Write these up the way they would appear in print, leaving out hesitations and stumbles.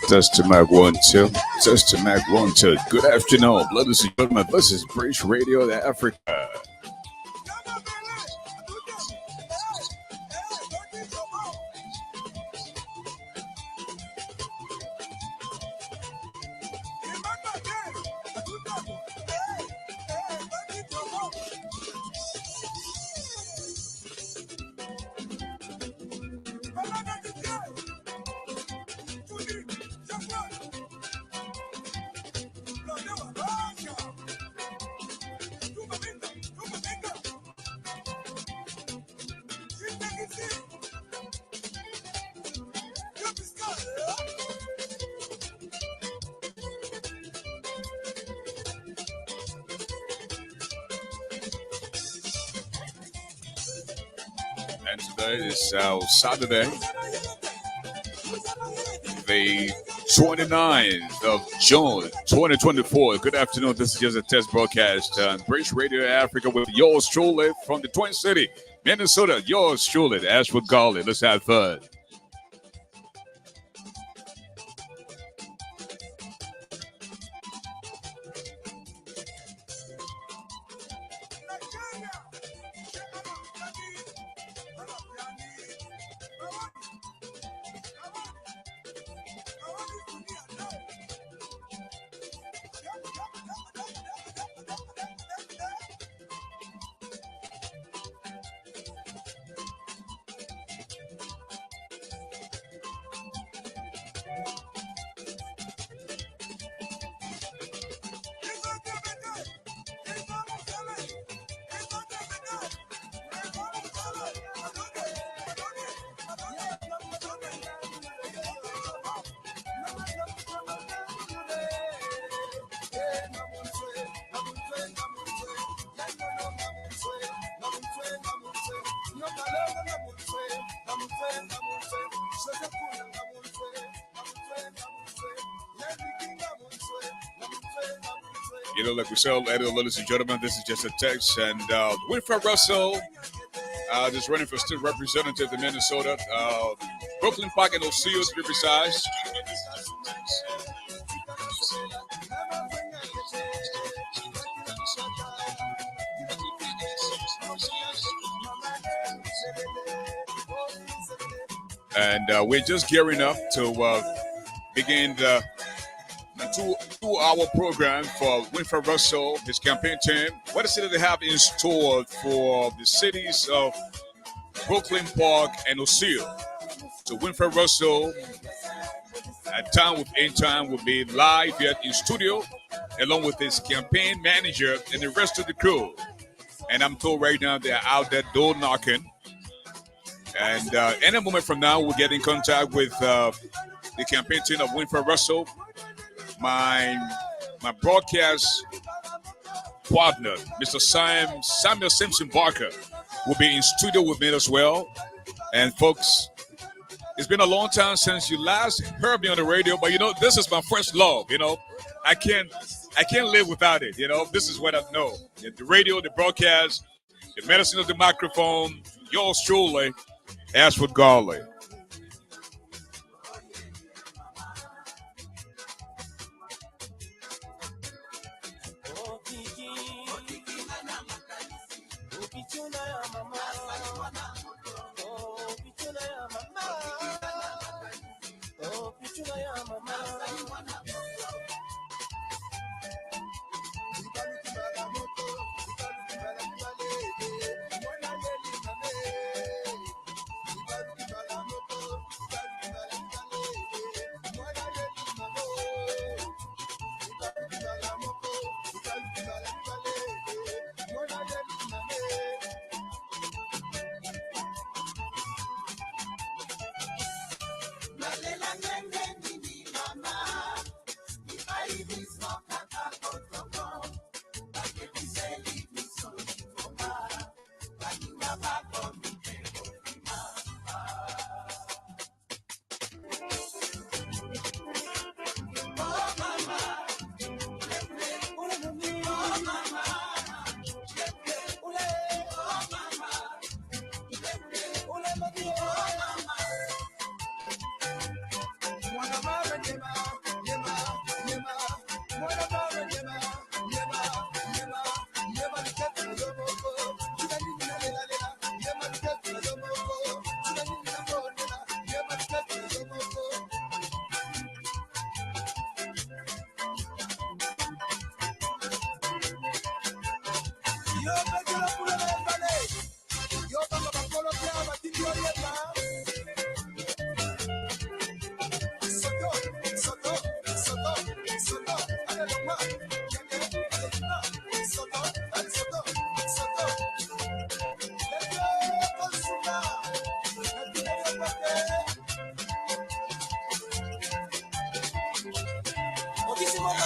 Test Mac 1 2. Test Mac 1 2. Good afternoon, ladies and gentlemen. This is British Radio Africa. And today is Saturday, the 29th of June, 2024. Good afternoon. This is just a test broadcast on British Radio Africa with yours truly from the Twin City, Minnesota. Yours truly, Ashford Garley. Let's have fun. You know, like we said, ladies and gentlemen, this is just a text. And Winfred Russell is running for state representative in Minnesota. Brooklyn Park and Osceola, to be precise. And we're just gearing up to begin the two-hour program for Winfred Russell, his campaign team. What is it that they have in store for the cities of Brooklyn Park and Osceola? So Winfred Russell, at Time with In Time, will be live here in studio, along with his campaign manager and the rest of the crew. And I'm told right now they're out there door knocking. And any moment from now, we'll get in contact with the campaign team of Winfred Russell. My broadcast partner, Mr. Samuel Simpson Barker, will be in studio with me as well. And folks, it's been a long time since you last heard me on the radio, but you know, this is my first love. You know, I can't I can't live without it. This is what I know. The radio, the broadcast, the medicine of the microphone. Yours truly, Ashford Garley.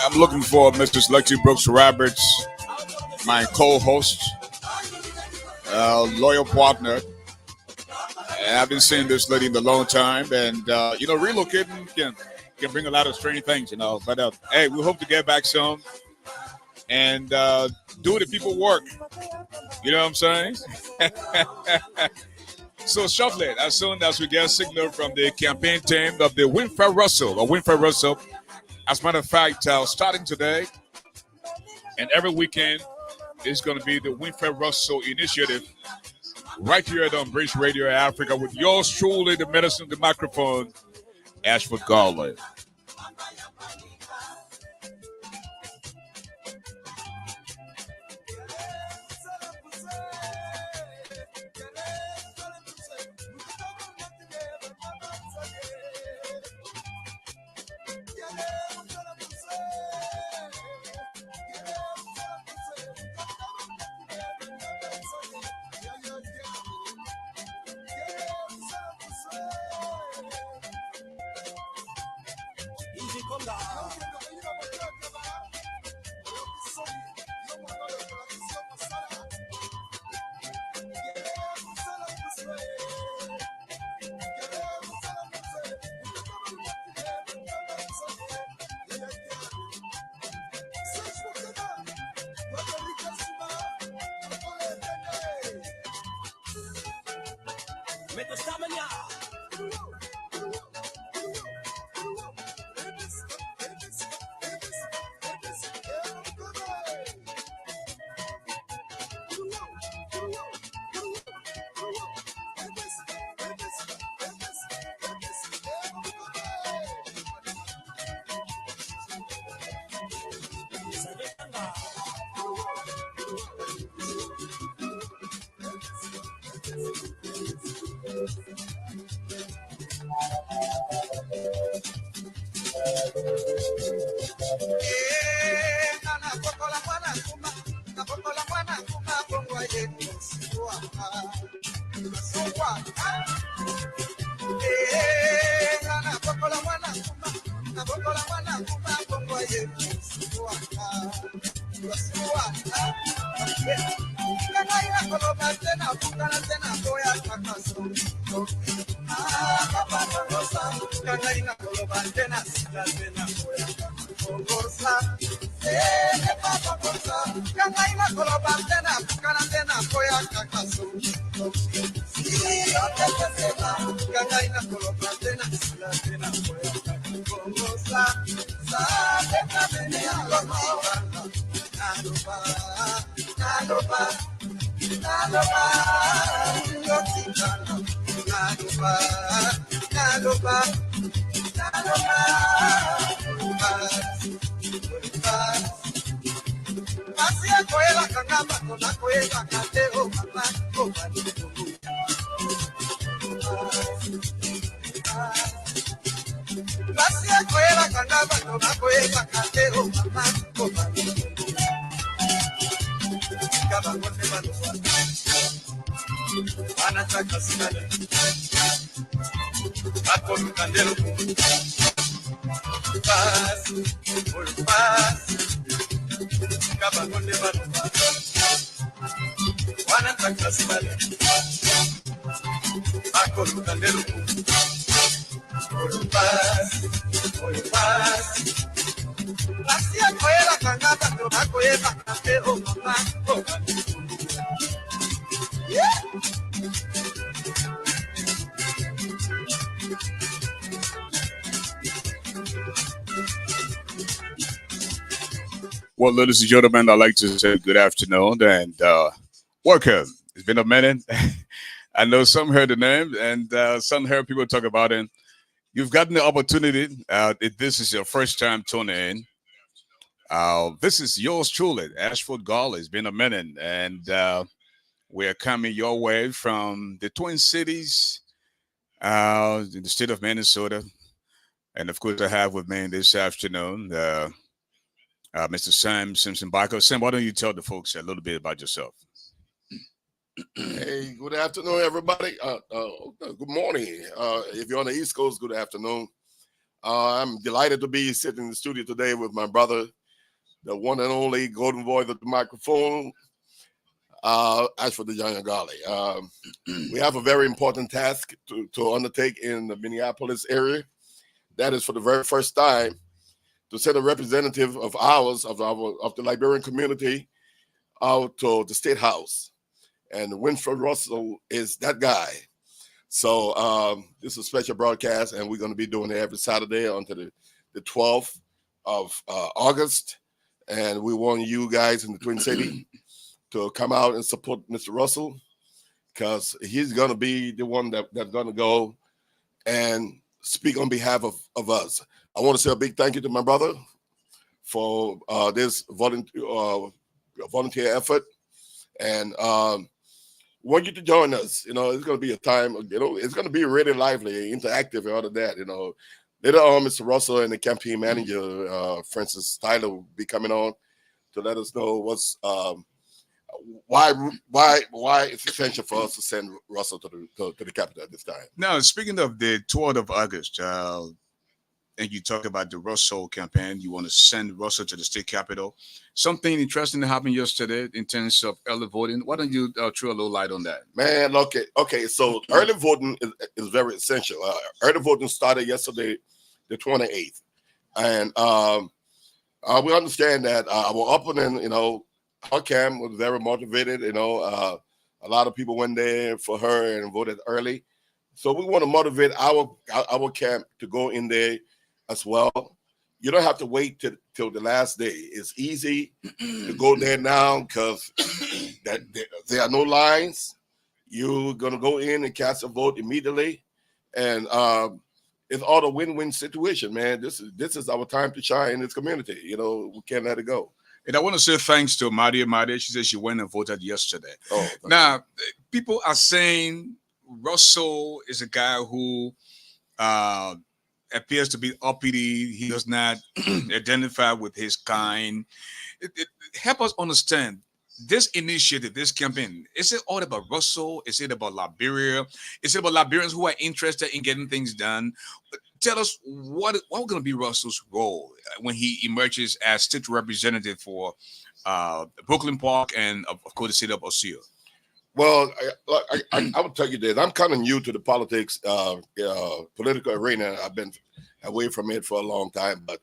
I'm looking for Mrs. Lexi Brooks Roberts, my co-host, loyal partner. I've been seeing this lady in a long time, and relocating can bring a lot of strange things, But hey, we hope to get back soon and do the people work. You know what I'm saying? So shortly, as soon as we get a signal from the campaign team of the Winfred Russell. As a matter of fact, starting today and every weekend, is going to be the Winfred Russell Initiative right here on Bridge Radio Africa with yours truly, the medicine, the microphone, Ashford Garley. Well, ladies and gentlemen, I'd like to say good afternoon and welcome. It's been a minute. I know some heard the name and some heard people talk about it. You've gotten the opportunity. If this is your first time tuning in, this is yours truly, Ashford Gall. It's been a minute, and we're coming your way from the Twin Cities, in the state of Minnesota. And of course, I have with me this afternoon Mr. Sam Simpson Baco. Sam, why don't you tell the folks a little bit about yourself? Hey, good afternoon, everybody. Good morning. If you're on the East Coast, good afternoon. I'm delighted to be sitting in the studio today with my brother, the one and only golden voice of the microphone, Ashford the Giant Golly. We have a very important task to undertake in the Minneapolis area. That is for the very first time to send a representative of ours, of the Liberian community, out to the State House. And Winfred Russell is that guy. So this is a special broadcast, and we're going to be doing it every Saturday until the 12th of August. And we want you guys in the Twin City to come out and support Mr. Russell, because he's going to be the one that's going to go and speak on behalf of us. I want to say a big thank you to my brother for this volunteer effort. And want you to join us. You know, it's going to be a time, it's going to be really lively, interactive, and all of that. Later on, Mr. Russell and the campaign manager, Francis Tyler, will be coming on to let us know what's why it's essential for us to send Russell to the capital at this time. Now, speaking of the 12th of August, and you talk about the Russell campaign, you want to send Russell to the state capitol. Something interesting happened yesterday in terms of early voting. Why don't you throw a little light on that? Man, okay. So early voting is very essential. Early voting started yesterday, the 28th. And we understand that our opponent, Huckam was very motivated. A lot of people went there for her and voted early. So we want to motivate our camp to go in there as well. You don't have to wait till the last day. It's easy to go there now because there are no lines. You're going to go in and cast a vote immediately. And it's all a win-win situation, man. This is our time to shine in this community. We can't let it go. And I want to say thanks to Madia. She said she went and voted yesterday. Oh, now, people are saying Russell is a guy who appears to be uppity. He does not identify with his kind. Help us understand this initiative, this campaign. Is it all about Russell? Is it about Liberia? Is it about Liberians who are interested in getting things done? Tell us what's going to be Russell's role when he emerges as state representative for Brooklyn Park and, of course, the city of Osceola. Well, I would tell you this. I'm kind of new to the political arena. I've been away from it for a long time. But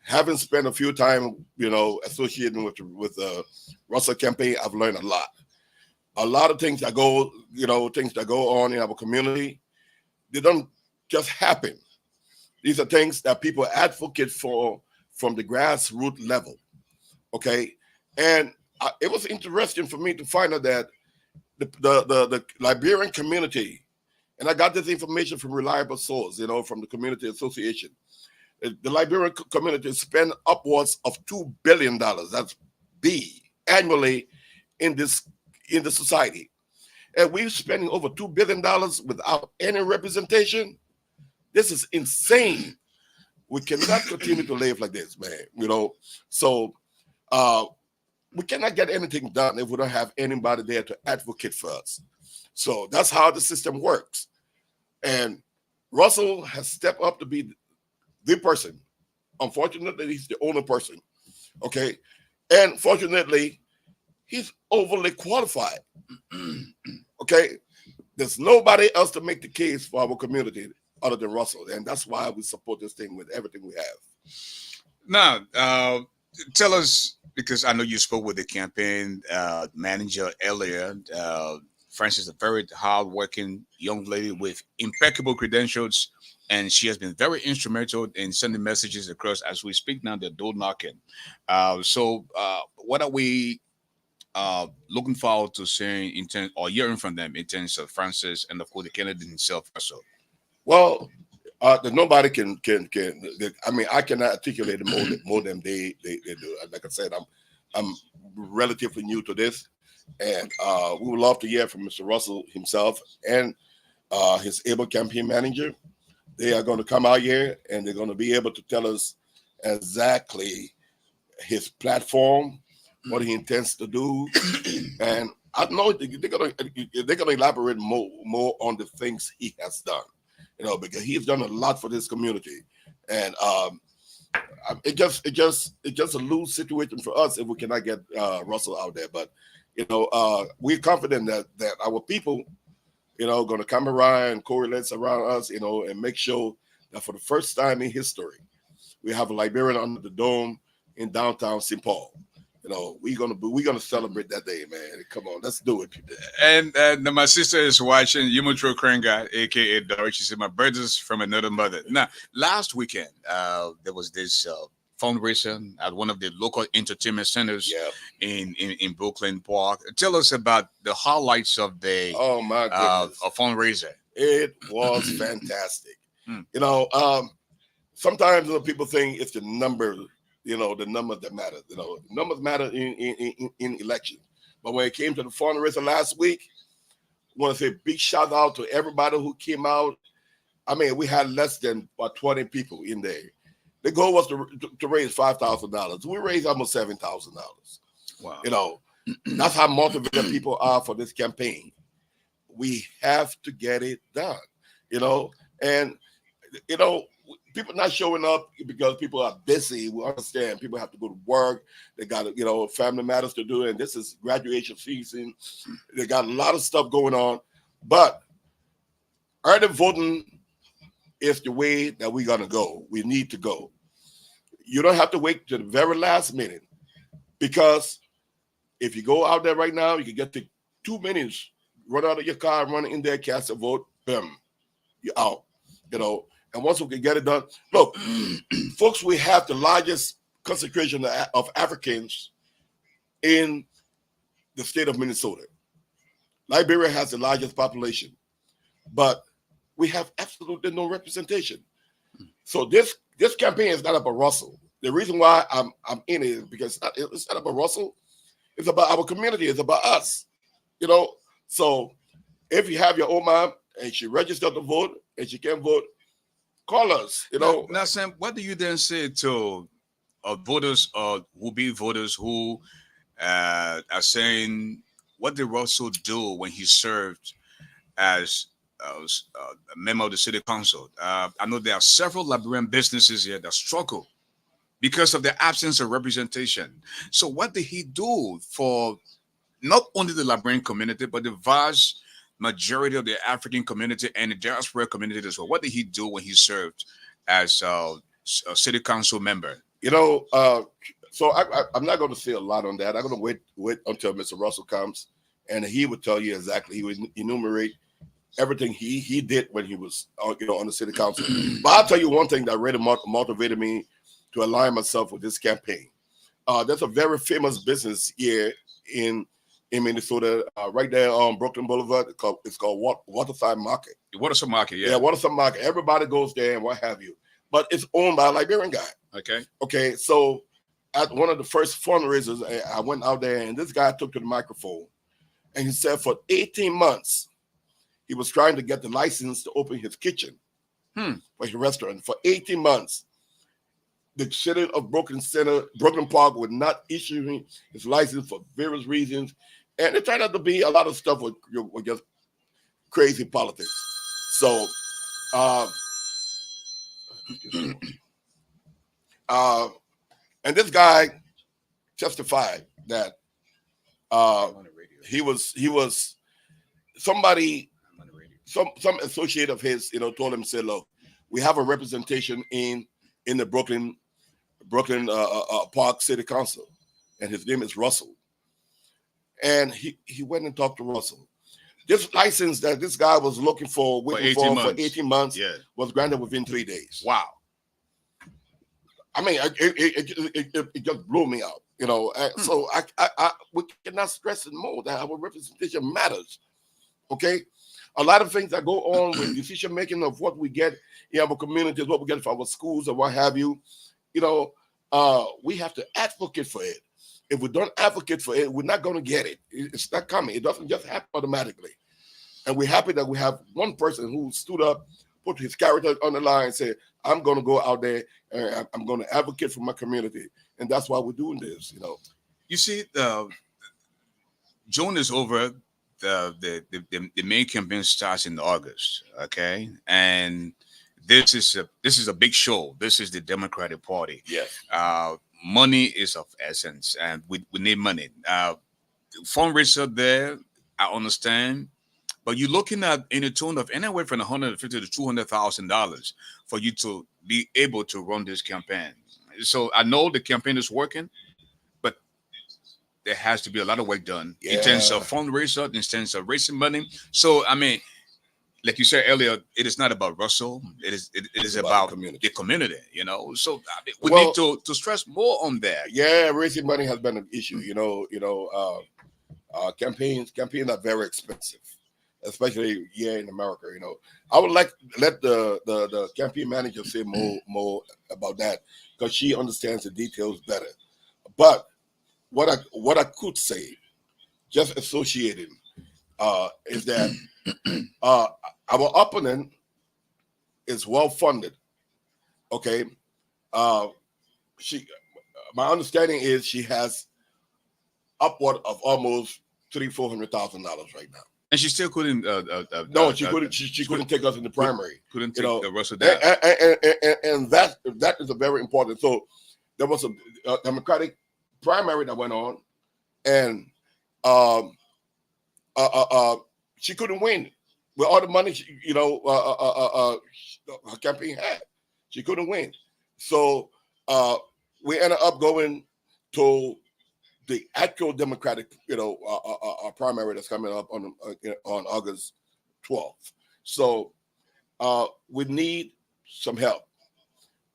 having spent a few time, associating with the Russell campaign, I've learned a lot. A lot of things that go on in our community, they don't just happen. These are things that people advocate for from the grassroots level. Okay, and it was interesting for me to find out that the Liberian community, and I got this information from reliable source, from the community association. The Liberian community spend upwards of $2 billion. That's B annually in the society, and we're spending over $2 billion without any representation. This is insane. We cannot continue to live like this, man. So we cannot get anything done if we don't have anybody there to advocate for us. So that's how the system works. And Russell has stepped up to be the person. Unfortunately, he's the only person. Okay. And fortunately, he's overly qualified. Okay. There's nobody else to make the case for our community other than Russell. And that's why we support this thing with everything we have. Now, tell us, because I know you spoke with the campaign manager earlier. Frances, a very hardworking young lady with impeccable credentials, and she has been very instrumental in sending messages across. As we speak now, they're door knocking. So, what are we looking forward to seeing in terms, or hearing from them in terms of Frances and of course the candidate himself also? Well, nobody can. I mean, I cannot articulate it more than they do. Like I said, I'm relatively new to this, and we would love to hear from Mr. Russell himself and his able campaign manager. They are going to come out here and they're going to be able to tell us exactly his platform, what he intends to do, and I know they're going to elaborate more on the things he has done. Because he's done a lot for this community, and it just a lose situation for us if we cannot get Russell out there. But we're confident that our people, going to come around and correlate around us, and make sure that for the first time in history, we have a Liberian under the dome in downtown St. Paul. We're gonna celebrate that day, man. Come on, let's do it. And my sister is watching Yumutro Krenga, aka Doris. She said, "My brothers from another mother." Now, last weekend, there was this fundraiser at one of the local entertainment centers in Brooklyn Park. Tell us about the highlights of the my goodness, a fundraiser. It was fantastic. Sometimes people think it's the number. The numbers that matter. Numbers matter in elections. But when it came to the fundraiser last week, I want to say big shout out to everybody who came out. I mean, we had less than about 20 people in there. The goal was to raise $5,000. We raised almost $7,000. Wow. That's how motivated people are for this campaign. We have to get it done. And people not showing up because people are busy. We understand people have to go to work. They got, family matters to do. And this is graduation season. They got a lot of stuff going on. But early voting is the way that we're going to go. We need to go. You don't have to wait to the very last minute, because if you go out there right now, you can get to 2 minutes, run out of your car, run in there, cast a vote, boom, you're out, And once we can get it done, look, folks, we have the largest concentration of Africans in the state of Minnesota. Liberia has the largest population, but we have absolutely no representation. So this campaign is not about Russell. The reason why I'm in it is because it's not about Russell. It's about our community. It's about us. So if you have your own mom and she registered to vote and she can vote, call us. Now, Sam, what do you then say to voters or will-be voters who are saying, what did Russell do when he served as a member of the city council? I know there are several Liberian businesses here that struggle because of the absence of representation. So what did he do for not only the Liberian community, but the vast majority of the African community and the diaspora community as well? What did he do when he served as a city council member You know, so I'm not going to say a lot on that. I'm going to wait until Mr. Russell comes, and he would tell you exactly. He would enumerate everything he did when he was on the city council. But I'll tell you one thing that really motivated me to align myself with this campaign. There's a very famous business here in Minnesota, right there on Brooklyn Boulevard. It's called Waterside Market. Waterside Market, yeah. Yeah, Waterside Market. Everybody goes there and what have you. But it's owned by a Liberian guy. Okay. Okay, so at one of the first fundraisers, I went out there and this guy took to the microphone and he said for 18 months, he was trying to get the license to open his kitchen for his restaurant. For 18 months, the city of Brooklyn Park would not issue him his license for various reasons. And it turned out to be a lot of stuff with just crazy politics. So, and this guy testified that he was somebody, some associate of his, told him, said, look, we have a representation in the Brooklyn Park City Council, and his name is Russell. And he went and talked to Russell. This license that this guy was looking for, waiting for 18 months, was granted within 3 days. Wow. I mean, it just blew me out, So we cannot stress it more that our representation matters. Okay, a lot of things that go on with decision making of what we get in our communities, what we get for our schools, or what have you. We have to advocate for it. If we don't advocate for it, we're not going to get it. It's not coming. It doesn't just happen automatically. And we're happy that we have one person who stood up, put his character on the line, and said, I'm going to go out there and I'm going to advocate for my community. And that's why we're doing this, You see, June is over. The main campaign starts in August, okay? And this is a big show. This is the Democratic Party. Yes. Money is of essence, and we need money. Fundraiser there, I understand, but you're looking at in a tune of anywhere from $150,000 to $200,000 for you to be able to run this campaign. So I know the campaign is working, but there has to be a lot of work done in terms of fundraiser, in terms of raising money. So I mean, like you said earlier, it is not about Russell. It is about the community. So I mean, we need to stress more on that. Yeah, raising money has been an issue. Campaigns are very expensive, especially here in America. I would like let the campaign manager say more about that because she understands the details better. But what I could say, just associating, is that our opponent is well funded. Okay, my understanding is she has upward of almost $300,000-$400,000 right now. And she still couldn't. No, she couldn't. She couldn't take us in the primary. Couldn't take the Russell down. And that is a very important. So there was a Democratic primary that went on, and she couldn't win with all the money her campaign had. She couldn't win. So we ended up going to the actual Democratic, primary that's coming up on August 12th. So we need some help.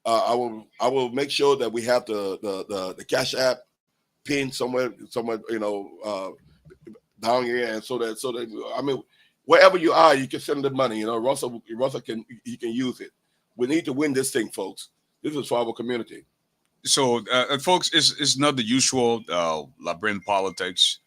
I will make sure that we have the Cash App pinned somewhere, down here, and so that I mean, wherever you are, you can send the money. Russell can use it. We need to win this thing, folks. This is for our community. So, folks, it's not the usual Liberian politics.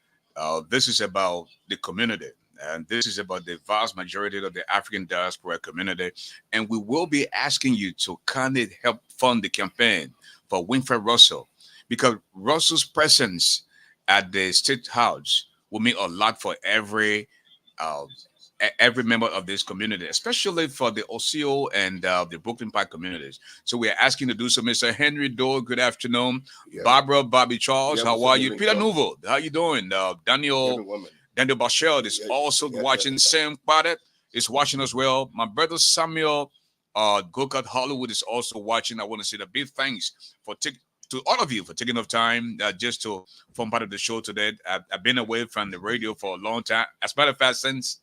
This is about the community, and this is about the vast majority of the African diaspora community. And we will be asking you to kind of help fund the campaign for Winfred Russell, because Russell's presence at the State House will mean a lot for every member of this community, especially for the Osceola and the Brooklyn Park communities. So we are asking to do so. Mr. Henry Doe, good afternoon. Yeah. Bobby Charles, how are you? Peter Nouveau, how you doing? Daniel Bachel is also watching. Sam Padet is watching as well. My brother Samuel Gokart Hollywood is also watching. I want to say a big thanks for to all of you for taking enough time just to form part of the show today. I've been away from the radio for a long time. As a matter of fact, since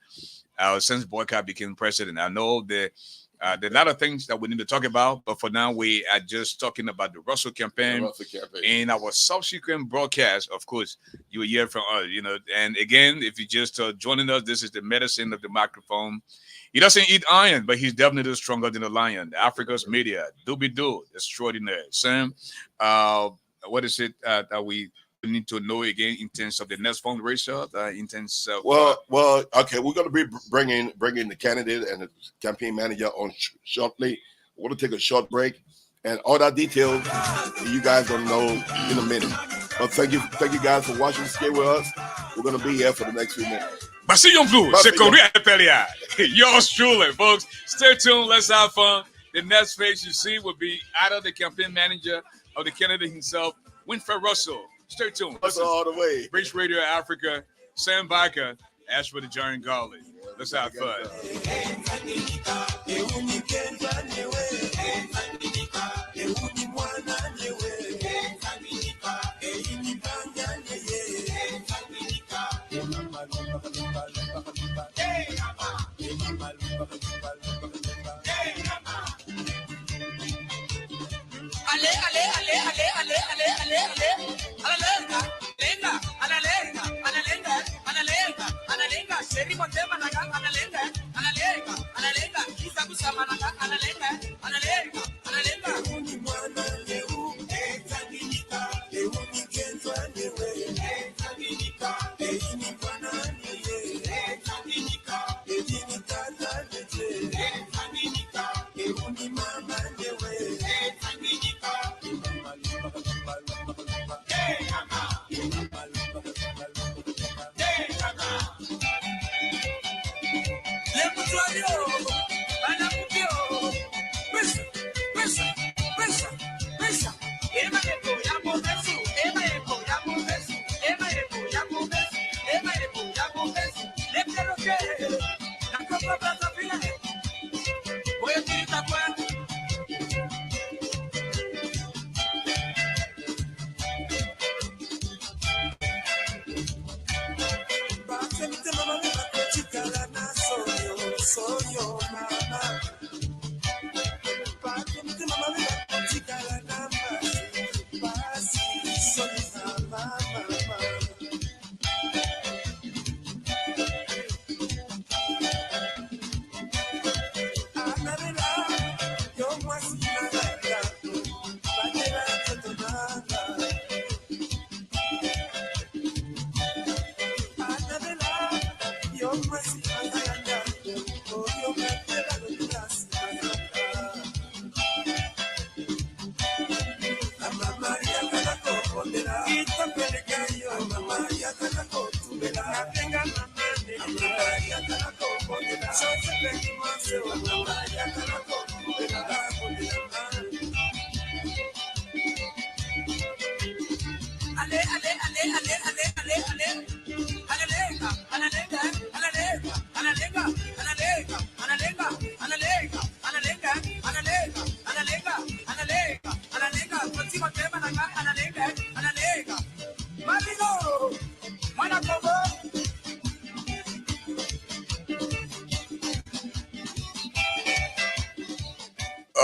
Boycott became president, I know there are a lot of things that we need to talk about, but for now, we are just talking about the Russell campaign. The Russell campaign. In our subsequent broadcast, of course, you will hear from us, And again, if you're just joining us, this is the medicine of the microphone. He doesn't eat iron, but he's definitely stronger than a lion. Africa's media, Doobie-Doo, extraordinary. Sam, what is it that we need to know again in terms of the next fundraiser? In terms of well, okay, we're going to be bringing the candidate and the campaign manager on shortly. We're going to take a short break, and all that details you guys going to know in a minute. But thank you guys for watching. Stay with us. We're going to be here for the next few minutes. Basillon Blue, c'est Korea Pelia. Yours truly, folks. Stay tuned. Let's have fun. The next face you see will be either the campaign manager or the candidate himself, Winfred Russell. Stay tuned. That's all the way. British Radio Africa, Sam Baker, Ash for the Giant Garlic. Let's have fun.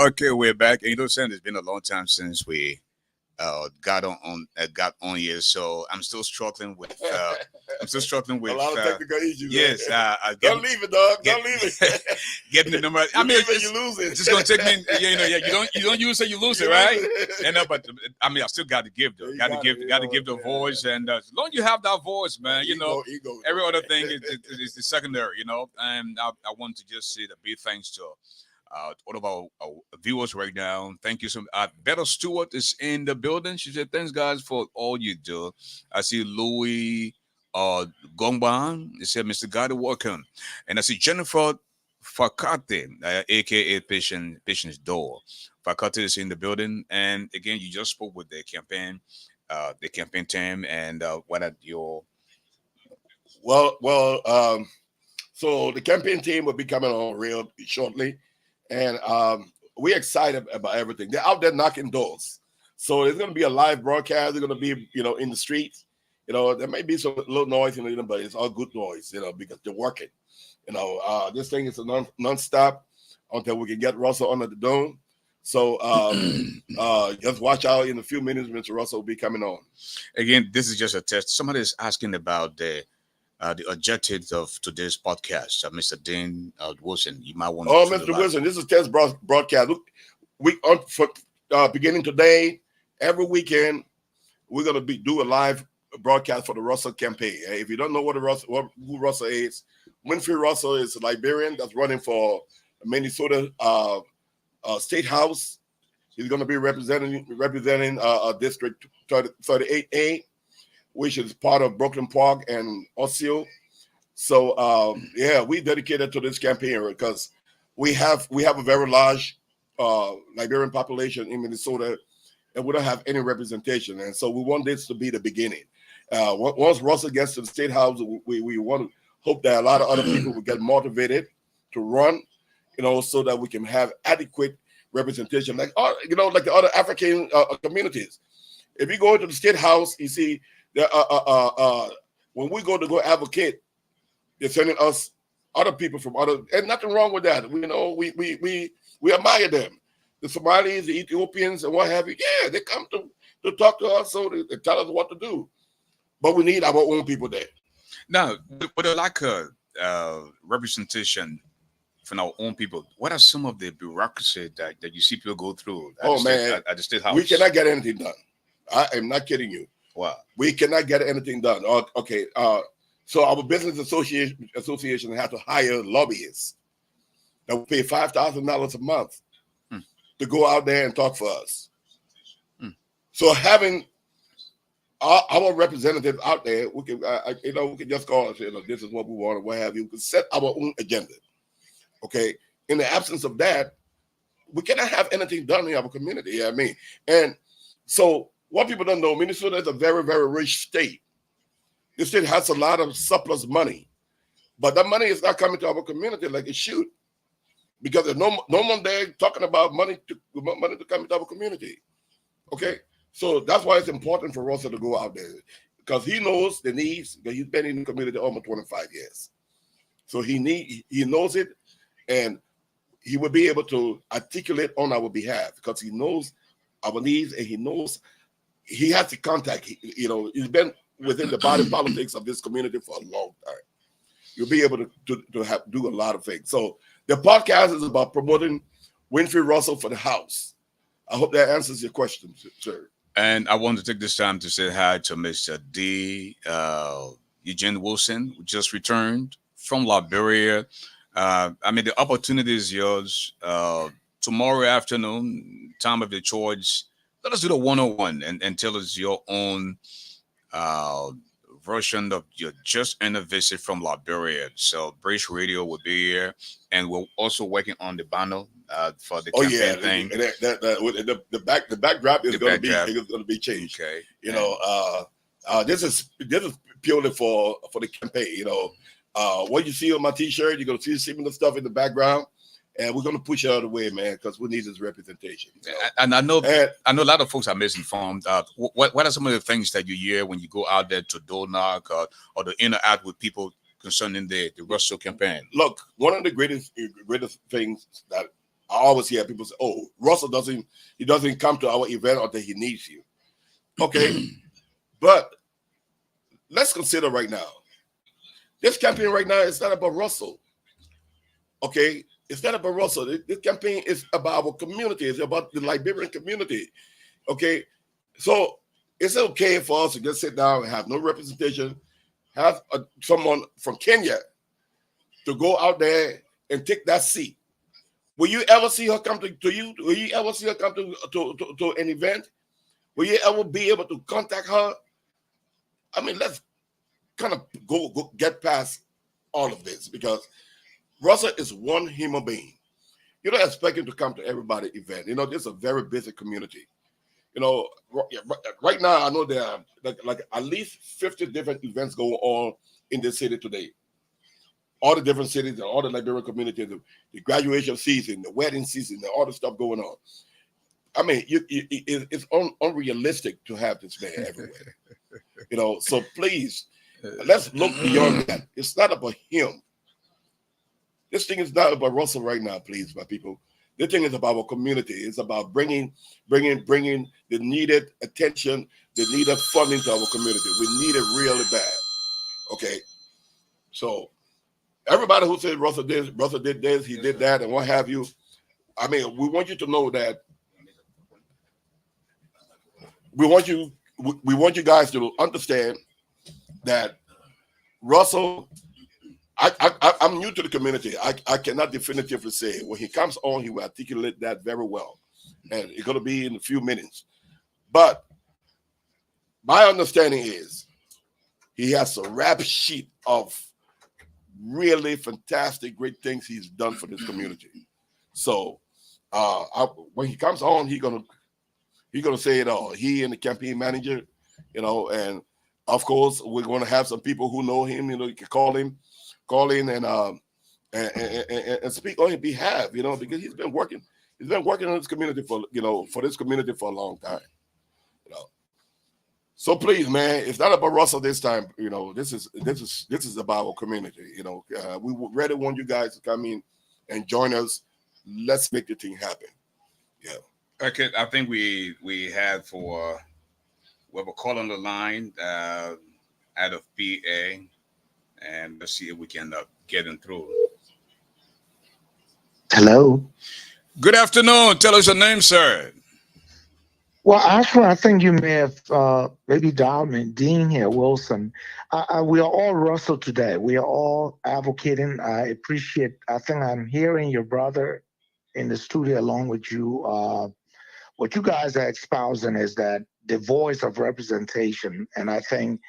Okay, we're back. And Sam, it's been a long time since we got on here, so I'm still struggling with a lot of technical issues. Yes, don't leave it, dog. Don't leave it. Getting the number. I mean, you lose it. It's just gonna take me. You don't use it, you lose it, right? And but I mean, I still got to give though. Got to give the voice, and as long as you have that voice, man, ego. Every other thing is the secondary, And I want to just say the big thanks to all of our viewers right now. Thank you so much. Bella Stewart is in the building. She said, "Thanks, guys, for all you do." I see Louis Gongban. He said, "Mr. God, welcome." And I see Jennifer Fakate, aka Patient's Door. Fakate is in the building. And again, you just spoke with the campaign team, and what are your so the campaign team will be coming on real shortly. And we're excited about everything. They're out there knocking doors. So it's going to be a live broadcast. It's going to be, in the streets. There may be some little noise, but it's all good noise, because they're working. This thing is a non-stop until we can get Russell under the dome. So just watch out. In a few minutes, Mr. Russell will be coming on. Again, this is just a test. Somebody is asking about the objectives of today's podcast. Mr. Dean Wilson, you might want to. Oh, Mr. Wilson, this is test broadcast. We for beginning today, every weekend, we're gonna do a live broadcast for the Russell campaign. If you don't know who Russell is, Winfrey Russell is a Liberian that's running for Minnesota State House. He's going to be representing District 38A, which is part of Brooklyn Park and Osseo. So we dedicated to this campaign because we have a very large Liberian population in Minnesota, and we don't have any representation. And so we want this to be the beginning. Once Russell gets to the State House, we want to hope that a lot of other people will get motivated to run, so that we can have adequate representation, like the other African communities. If you go into the State House, you see when we go advocate, they're sending us other people from other, and nothing wrong with that. We admire them, the Somalis, the Ethiopians, and what have you. Yeah, they come to talk to us, so they tell us what to do. But we need our own people there. Now, with a lack of representation from our own people, what are some of the bureaucracy that you see people go through at the State House? We cannot get anything done. I am not kidding you. Wow. We cannot get anything done. Okay. So our business association has to hire lobbyists that will pay $5,000 a month to go out there and talk for us. So having our representative out there, we can just call and say, this is what we want, or what have you. We can set our own agenda. Okay. In the absence of that, we cannot have anything done in our community. And so what people don't know, Minnesota is a very, very rich state. This state has a lot of surplus money, but that money is not coming to our community like it should, because there's no one there talking about money to come into our community. Okay. So that's why it's important for Russell to go out there, because he knows the needs. He's been in the community almost 25 years. So he knows it, and he will be able to articulate on our behalf because he knows our needs, and he knows he has the contact. He's been within the body politics of this community for a long time. You'll be able to do a lot of things. So the podcast is about promoting Winfrey Russell for the House. I hope that answers your question, sir. And I want to take this time to say hi to Mr. D. Eugene Wilson, who just returned from Liberia. The opportunity is yours. Tomorrow afternoon, time of the choice, let us do the 101 and tell us your own version of your just in a visit from Liberia. So British Radio will be here, and we're also working on the banner for the campaign thing. The backdrop is going to be changed. Okay. This is purely for the campaign. What you see on my T-shirt, you're going to see similar stuff in the background. And we're going to push it out of the way, man, because we need this representation. And I know a lot of folks are misinformed. What are some of the things that you hear when you go out there to door knock or to interact with people concerning the Russell campaign? Look, one of the greatest things that I always hear people say, "Oh, Russell doesn't come to our event until he needs you." Okay, but let's consider right now. This campaign right now is not about Russell. Okay. It's not about Russell. This campaign is about our community. It's about the Liberian community. Okay. So it's okay for us to just sit down and have no representation, have someone from Kenya to go out there and take that seat. Will you ever see her come to you? Will you ever see her come to an event? Will you ever be able to contact her? Let's kind of go get past all of this, because Russell is one human being. You don't expect him to come to everybody's event. This is a very busy community. Right now I know there are like at least 50 different events going on in the city today. All the different cities and all the Liberian communities, the graduation season, the wedding season, and all the stuff going on. I mean, it's unrealistic to have this man everywhere. So please, let's look beyond that. It's not about him. This thing is not about Russell right now, please, my people. This thing is about our community. It's about bringing the needed attention, the needed funding to our community. We need it really bad. Okay, so everybody who said Russell did this, he did that, and what have you. I mean, we want you to know that we want you guys to understand that Russell. I'm new to the community. I cannot definitively say when he comes on, he will articulate that very well, and it's going to be in a few minutes. But my understanding is he has a rap sheet of really fantastic, great things he's done for this community. So when he comes on, he's gonna say it all. He and the campaign manager, and of course we're going to have some people who know him. You can call in and speak on his behalf. Because he's been working on this community for this community for a long time. So please, man, it's not about Russell this time. This is about our community. We really want you guys to come in and join us. Let's make the thing happen. Yeah. Okay, I think we have a call on the line out of PA, and let's see if we can get him through. Hello. Good afternoon. Tell us your name, sir. Well, actually, I think you may have maybe dialed me, Dean here, Wilson. We are all Russell today. We are all advocating. I think I'm hearing your brother in the studio along with you. What you guys are espousing is that the voice of representation, and I think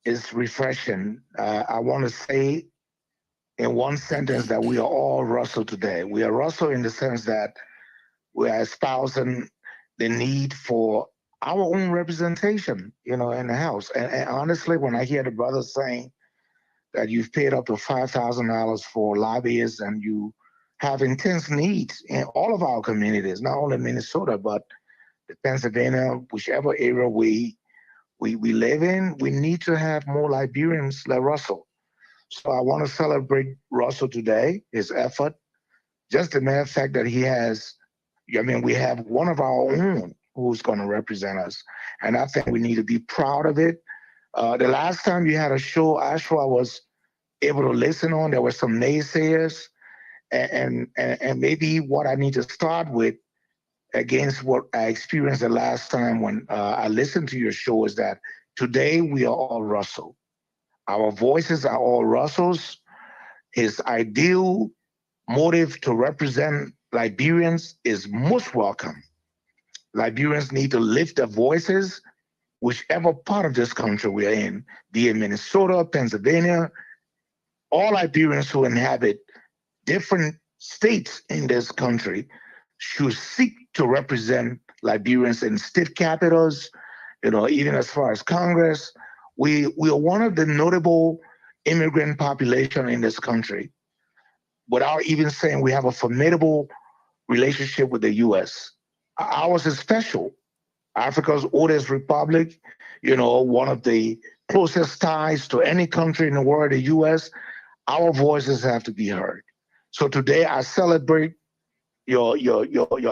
it's refreshing. I want to say in one sentence that we are all Russell today. We are Russell in the sense that we are espousing the need for our own representation, in the House. And honestly, when I hear the brothers saying that you've paid up to $5,000 for lobbyists and you have intense needs in all of our communities, not only Minnesota, but the Pennsylvania, whichever area we live in, we need to have more Liberians like Russell. So I want to celebrate Russell today, his effort. Just the mere fact that he has, we have one of our own who's going to represent us. And I think we need to be proud of it. The last time you had a show, Ashra, I was able to listen on, there were some naysayers. And maybe what I need to start with against what I experienced the last time when I listened to your show is that today we are all Russell. Our voices are all Russell's. His ideal motive to represent Liberians is most welcome. Liberians need to lift their voices, whichever part of this country we are in, be it Minnesota, Pennsylvania, all Liberians who inhabit different states in this country should seek to represent Liberians in state capitals, even as far as Congress. We are one of the notable immigrant population in this country, without even saying we have a formidable relationship with the U.S. Ours is special. Africa's oldest republic, one of the closest ties to any country in the world, the U.S., our voices have to be heard. So today I celebrate your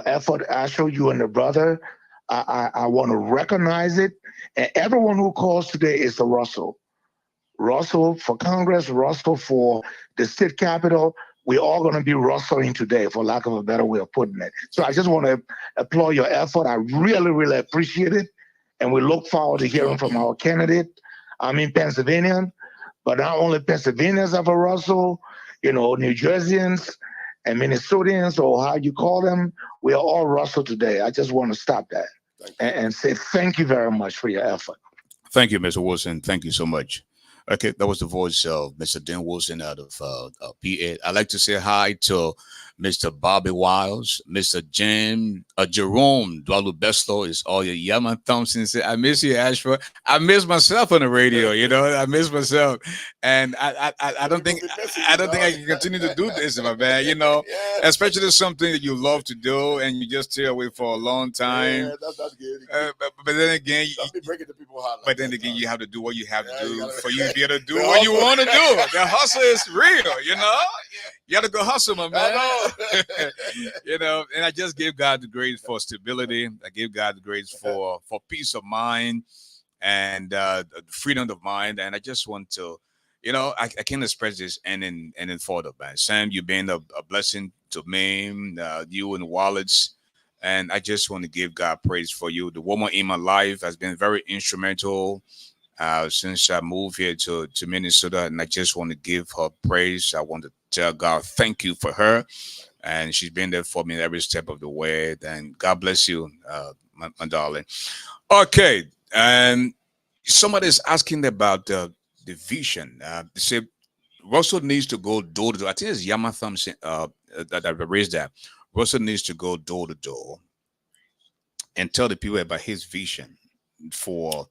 effort, Asher, you and the brother. I want to recognize it. And everyone who calls today is a Russell. Russell for Congress, Russell for the state capitol. We're all going to be Russell-ing today, for lack of a better way of putting it. So I just want to applaud your effort. I really, really appreciate it. And we look forward to hearing from our candidate. I'm in Pennsylvania, but not only Pennsylvanians have a Russell, New Jerseyans and Minnesotans, or how you call them, we are all Russell today. I just want to stop that and say thank you very much for your effort. Thank you, Mr. Wilson. Thank you so much. Okay, that was the voice of Mr. Dean Wilson out of PA. I'd like to say hi to Mr. Bobby Wiles, Mr. Jerome Dwalu Besto is all your Yaman Thompson. I miss you, Ashford. I miss myself on the radio. I miss myself, and I don't think I can continue to do this, my man. Especially something that you love to do and you just stay away for a long time. Yeah, that's good. But then again, you have to do what you have to do for you to be able to do what you want to do. The hustle is real, You got to go hustle, my man. And I just give God the grace for stability. I give God the grace for peace of mind and freedom of mind. And I just want to, I can't express this and then further, man. Sam, you've been a blessing to me, you and Wallets. And I just want to give God praise for you. The woman in my life has been very instrumental since I moved here to Minnesota. And I just want to give her praise. I want to tell God thank you for her. And she's been there for me every step of the way. And God bless you, my darling. Okay. And somebody's asking about the vision. They say Russell needs to go door to door. I think it's Yamatham that raised that. Russell needs to go door to door and tell the people about his vision for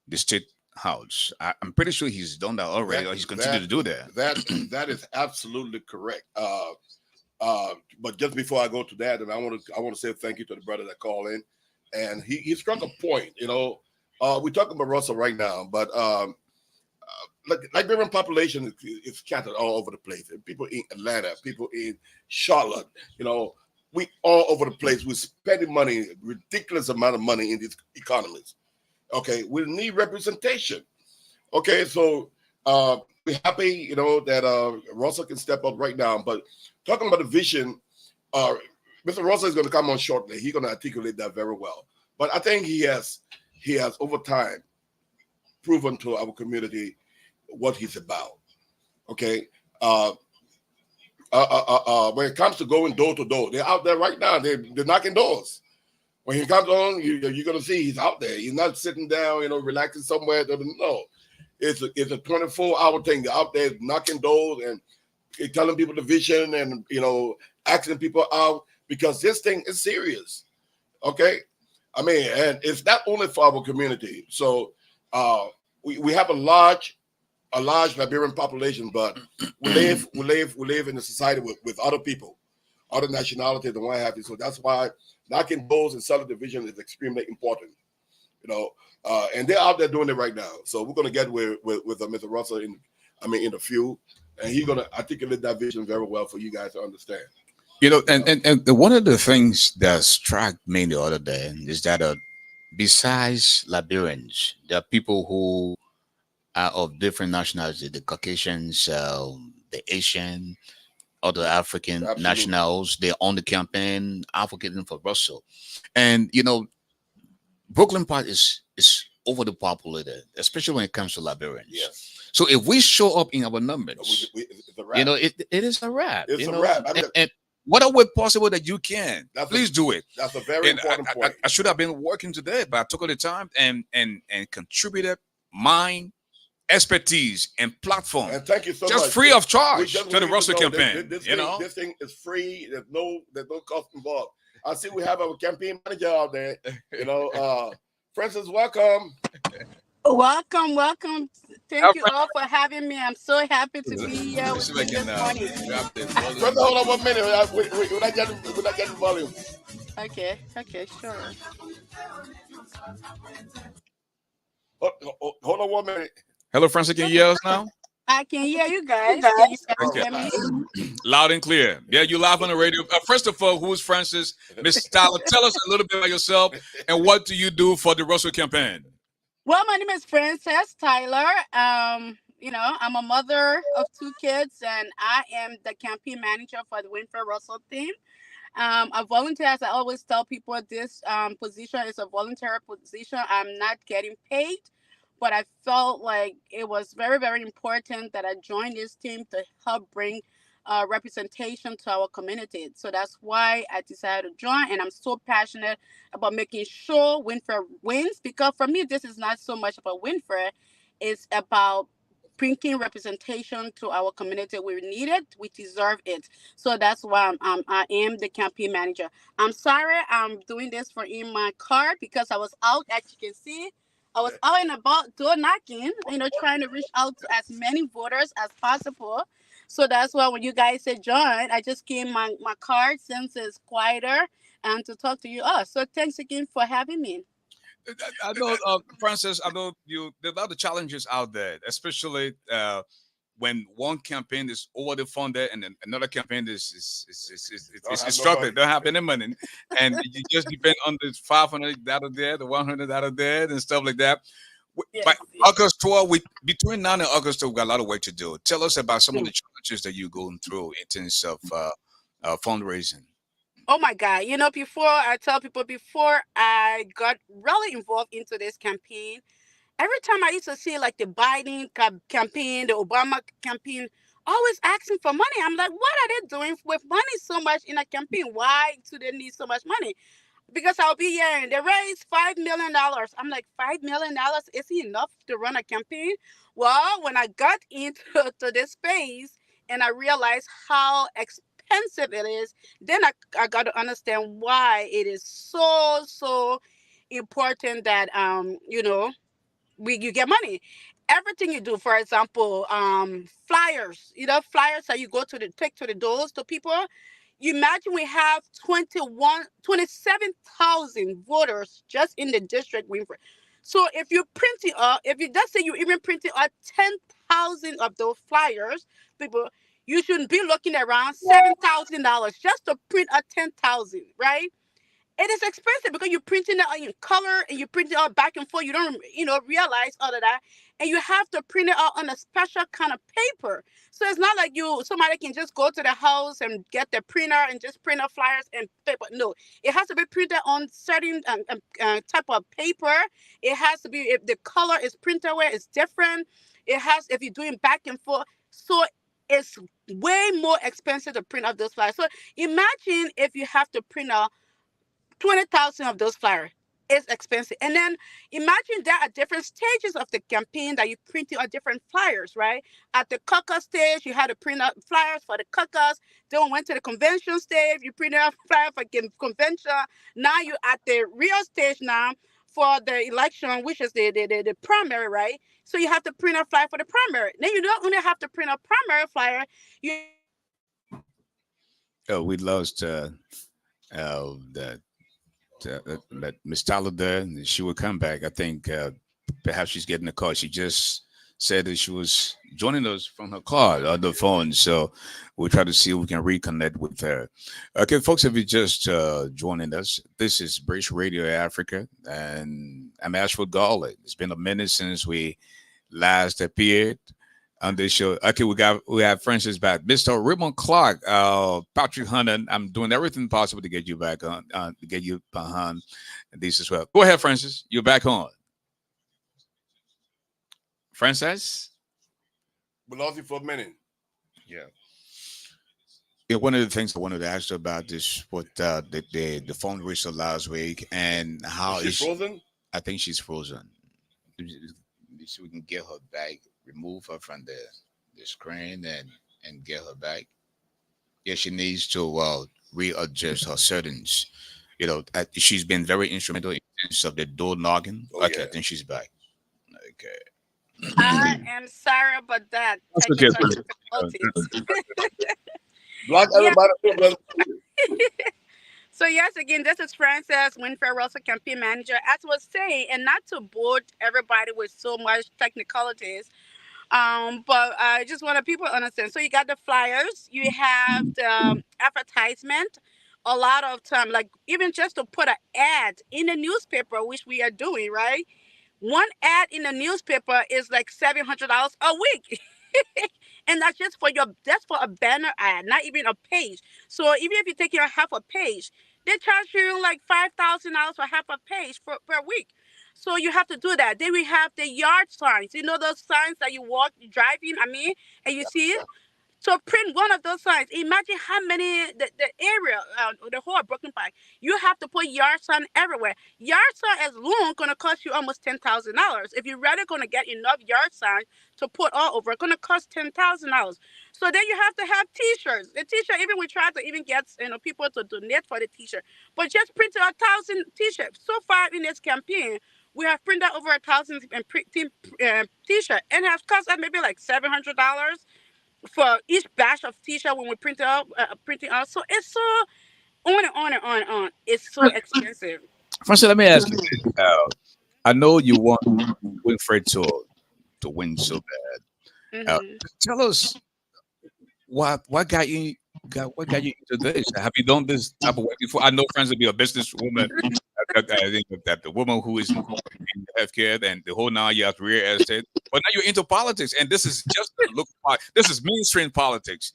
the state house. I'm pretty sure he's done that already, or he's continued to do that. That is absolutely correct. But just before I go to that, and I want to say thank you to the brother that called in, and he struck a point. We're talking about Russell right now, but Liberian population is scattered all over the place. People in Atlanta, people in Charlotte, we all over the place. We're spending money, ridiculous amount of money in these economies. Okay, we need representation. Okay, so we're happy, that Russell can step up right now. But talking about the vision, Mr. Russell is going to come on shortly. He's going to articulate that very well. But I think he has over time proven to our community what he's about. Okay. When it comes to going door to door, they're out there right now. They're knocking doors. When he comes on, you're going to see he's out there. He's not sitting down, relaxing somewhere. No, it's a 24-hour thing. They're out there knocking doors and telling people the vision and, asking people out because this thing is serious. Okay. I mean, and it's not only for our community. So we have a large Liberian population, but we live in a society with other people, other nationalities and what have you. So that's why knocking doors and selling division is extremely important, and they're out there doing it right now. So we're gonna get with Mr. Russell in a few, and he's gonna articulate that vision very well for you guys to understand. And one of the things that struck me the other day is that besides Liberians, there are people who are of different nationalities, the Caucasians, the Asian, other African Absolutely. nationals. They're on the campaign advocating for Russell. And, Brooklyn Park is overly populated, especially when it comes to Liberians. Yes. So if we show up in our numbers, It's a wrap. it is a wrap. It's a wrap. And whatever way possible that you can, please do it. That's a very important point. I should have been working today, but I took all the time and contributed mine, expertise, and platform. And thank you so much. Just free of charge Just to the want Russell you to know campaign. This thing is free. There's no cost involved. I see we have our campaign manager out there. Francis, welcome. Welcome. Thank you all for having me. I'm so happy to be here with you this morning. Francis, hold on 1 minute. We're not getting volume. Okay, sure. Hold on 1 minute. Hello, Francis. Can you hear us now? I can hear you guys. Can you guys hear me? Loud and clear. Yeah, you live on the radio. First of all, who is Francis? Miss Tyler, tell us a little bit about yourself and what do you do for the Russell campaign? Well, my name is Frances Tyler. I'm a mother of 2 kids, and I am the campaign manager for the Winfred Russell team. I volunteer, as I always tell people, this position is a voluntary position. I'm not getting paid, but I felt like it was very, very important that I joined this team to help bring representation to our community. So that's why I decided to join, and I'm so passionate about making sure Winfred wins, because for me, this is not so much about Winfred. It's about bringing representation to our community. We need it. We deserve it. So that's why I am the campaign manager. I'm sorry I'm doing this for in my car because I was out, as you can see. I was out and about door knocking, trying to reach out to as many voters as possible. So that's why when you guys said join, I just came my car since it's quieter and to talk to you all. So thanks again for having me. I know, Francis. I know there are a lot of challenges out there, especially when one campaign is over funded and then another campaign is struggling, don't have any money, and you just depend on the 500 out of there, the 100 out of there, and stuff like that. Yes. By August 12, between now and August 12, we got a lot of work to do. Tell us about some of the challenges that you're going through in terms of fundraising. Oh my God. Before I tell people, before I got really involved into this campaign, every time I used to see like the Biden campaign, the Obama campaign, always asking for money. I'm like, what are they doing with money so much in a campaign? Why do they need so much money? Because I'll be hearing they raised $5 million. I'm like, $5 million is enough to run a campaign? Well, when I got into to this space and I realized how expensive it is, then I got to understand why it is so important that you get money. Everything you do, for example, flyers, flyers that you go to the take to the doors to people. You imagine we have 27,000 voters just in the district, Winfrey. So if you print it up, if you just say you even print it up 10,000 of those flyers, people, you shouldn't be looking at around $7,000 just to print a 10,000, right? It is expensive because you're printing it in color and you print it out back and forth. You don't, realize all of that, and you have to print it out on a special kind of paper. So it's not like somebody can just go to the house and get the printer and just print out flyers and paper. No, it has to be printed on certain type of paper. It has to be if the color is printed where it's different. It has if you're doing back and forth. So it's way more expensive to print out those flyers. So imagine if you have to print out 20,000 of those flyers. It's expensive. And then imagine that at different stages of the campaign that you printed on different flyers, right? At the caucus stage, you had to print out flyers for the caucus. Then we went to the convention stage, you printed out flyers for convention. Now you're at the real stage now for the election, which is the primary, right? So you have to print a flyer for the primary. Then you don't only have to print a primary flyer, you Oh, we lost that that Miss Tyler there. She will come back. I think perhaps she's getting a call. She just said that she was joining us from her car on the phone. So we'll try to see if we can reconnect with her. Okay, folks, if you're just joining us, this is Brace Radio Africa, and I'm Ashford Garland. It's been a minute since we last appeared on this show. Okay, we have Francis back. Mr. Raymond Clark, Patrick Hunter. I'm doing everything possible to get you back on, to get you behind this as well. Go ahead, Francis. You're back on. Francis? We lost you for a minute. Yeah. Yeah, one of the things I wanted to ask you about is what the fundraiser last week and how Is she frozen? I think she's frozen. So we can get her back, remove her from the screen and get her back. Yeah, she needs to readjust her settings. She's been very instrumental in terms of the door knocking. Oh, Okay, yeah. I think she's back. Okay. I am sorry about that. That's okay. Technical difficulties. Block Yeah. everybody. So yes, again, this is Frances Winfrey Russell, campaign manager. As I was saying, and not to bore everybody with so much technicalities, but I just want people to understand. So you got the flyers, you have the advertisement. A lot of time, like even just to put an ad in the newspaper, which we are doing, right? One ad in the newspaper is like $700 a week. And that's for a banner ad, not even a page. So even if you take your half a page, they charge you like $5,000 for half a page per week. So you have to do that. Then we have the yard signs. You know those signs that you driving, and you see it? to print one of those signs. Imagine how many the area, the whole Brooklyn Park. You have to put yard sign everywhere. Yard sign alone gonna cost you almost $10,000. If you're really gonna get enough yard signs to put all over, it's gonna cost $10,000. So then you have to have T-shirts. The T-shirt, even we try to even get people to donate for the T-shirt, but just printed 1,000 T-shirts. So far in this campaign, we have printed over 1,000 T-shirt, and it has cost us maybe like $700 for each batch of T-shirt when we print it out, printing out. So it's so on and on and on and on. It's so expensive. Francis, let me ask you this. I know you want Winfred to win so bad. Tell us what got you into this? Have you done this type of work before? I know Francis will be a businesswoman. I think that the woman who is in healthcare and the whole 9 years real estate, but now you're into politics, and this is just this is mainstream politics.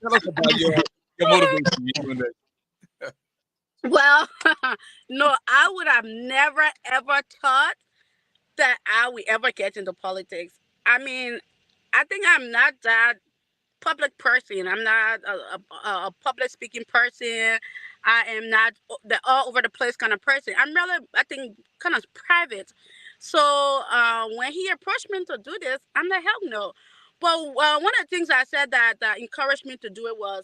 Tell us about your motivation in doing this. Well, no, I would have never ever thought that I would ever get into politics. I mean, I think I'm not that public person. I'm not a public speaking person. I am not the all over the place kind of person. I'm really, I think, kind of private. So when he approached me to do this, I'm like, hell no. But one of the things I said that encouraged me to do it was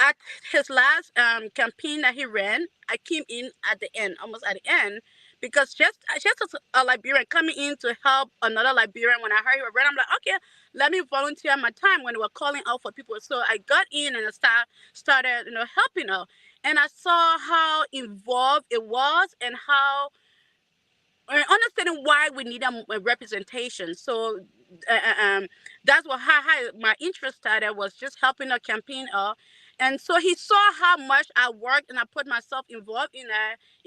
at his last campaign that he ran, I came in at the end, almost at the end, because just as a Liberian coming in to help another Liberian, when I heard he was running, I'm like, okay, let me volunteer my time when they were calling out for people. So I got in and I started, helping out. And I saw how involved it was and how understanding why we need a representation. So that's what how my interest started, was just helping a campaign out. And so he saw how much I worked and I put myself involved in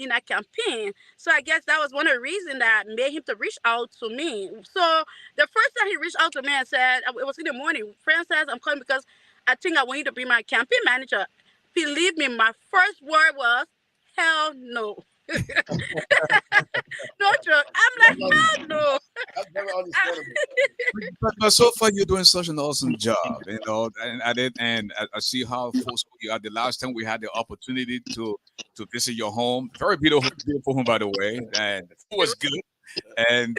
that campaign. So I guess that was one of the reasons that made him to reach out to me. So the first time he reached out to me and said, it was in the morning, friend says, I'm calling because I think I want you to be my campaign manager. Believe me, my first word was, hell no. No joke. I'm like, hell no. That's very understandable. But so far you're doing such an awesome job, and I see how forceful you are. The last time we had the opportunity to visit your home, very beautiful home, by the way, and the food was good, and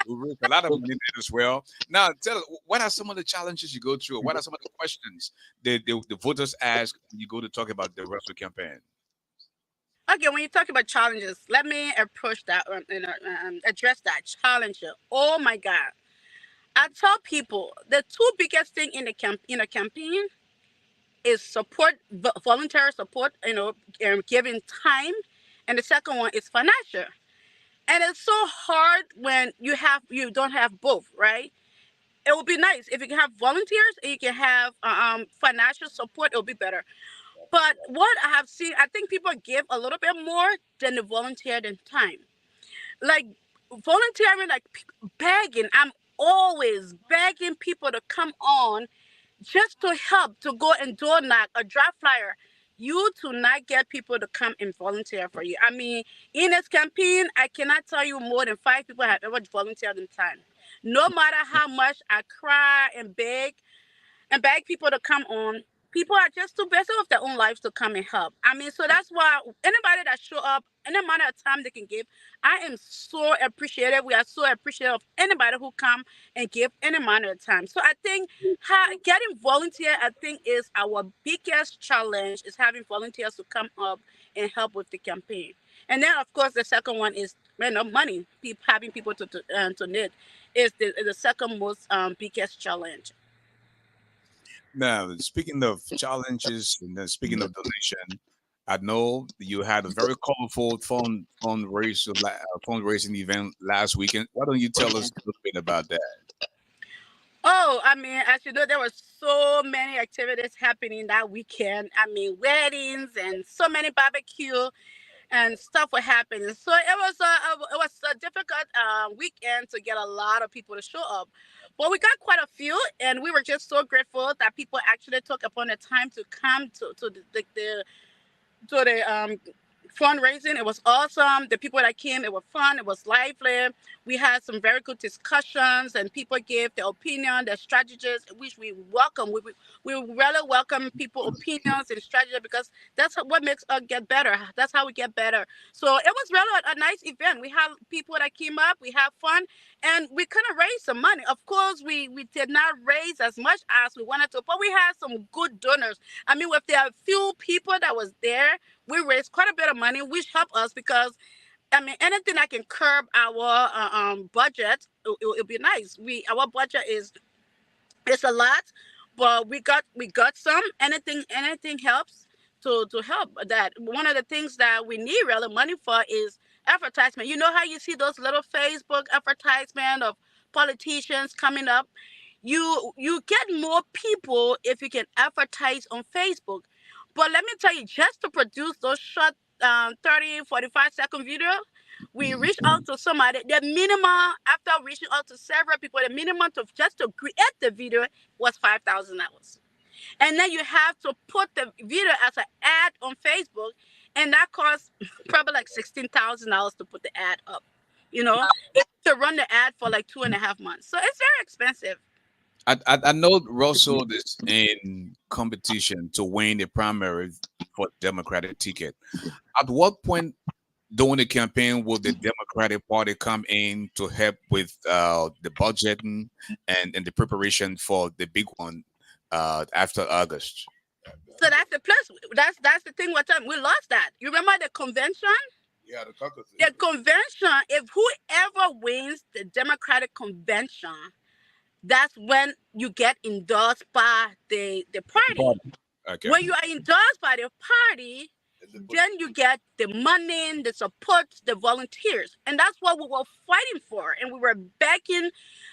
we raised a lot of money there as well. Now, tell us, what are some of the challenges you go through? What are some of the questions the voters ask when you go to talk about the Russell campaign? Okay, when you talk about challenges, let me approach that, address that challenge. Oh my God. I tell people the two biggest thing in a campaign is support, voluntary support, giving time, and the second one is financial. And it's so hard when you don't have both, right? It would be nice if you can have volunteers and you can have financial support. It would be better. But what I have seen, I think people give a little bit more than the volunteer than time. Like volunteering, like begging. I'm always begging people to come on just to help, to go and door knock or drop flyer. You do not get people to come and volunteer for you. I mean, in this campaign, I cannot tell you more than 5 people have ever volunteered in time. No matter how much I cry and beg people to come on, people are just too busy with their own lives to come and help. I mean, so that's why anybody that show up, any amount of time they can give, I am so appreciative. We are so appreciative of anybody who come and give any amount of time. So I think getting volunteer, I think, is our biggest challenge, is having volunteers to come up and help with the campaign. And then, of course, the second one is money. Having people to knit is the second most biggest challenge. Now, speaking of challenges and then speaking of donation, I know you had a very colorful fundraising event last weekend. Why don't you tell us a little bit about that? Oh, I mean, as you know, there were so many activities happening that weekend. I mean, weddings and so many barbecue and stuff were happening. So it was a difficult weekend to get a lot of people to show up. But we got quite a few, and we were just so grateful that people actually took upon the time to come to the fundraising. It was awesome. The people that came, it was fun. It was lively. We had some very good discussions, and people gave their opinion, their strategies, which we welcome. We really welcome people opinions and strategies, because that's what makes us get better. That's how we get better. So it was really a nice event. We had people that came up. We had fun, and we kind of raised some money. Of course, we did not raise as much as we wanted to, but we had some good donors. I mean, with the few people that was there, we raised quite a bit of money, which helped us, because I mean, anything that can curb our budget, it'll be nice. Our budget is it's a lot, but we got some. Anything helps to help that. One of the things that we need really money for is advertisement. You know how you see those little Facebook advertisement of politicians coming up? You get more people if you can advertise on Facebook. But let me tell you, just to produce those short 30, 45-second video, we reached out to somebody. The minimum, after reaching out to several people, the minimum just to create the video was $5,000. And then you have to put the video as an ad on Facebook, and that costs probably like $16,000 to put the ad up. You know, to run the ad for like 2.5 months. So it's very expensive. I know Russell is in competition to win the primary for the Democratic ticket. At what point during the campaign will the Democratic Party come in to help with the budgeting and the preparation for the big one after August? So that's the plus. That's the thing. What time we lost that? You remember the convention? Yeah, the caucus. The convention. If whoever wins the Democratic convention, that's when you get endorsed by the party. Okay. When you are endorsed by the party, then you get the money, the support, the volunteers. And that's what we were fighting for. And we were begging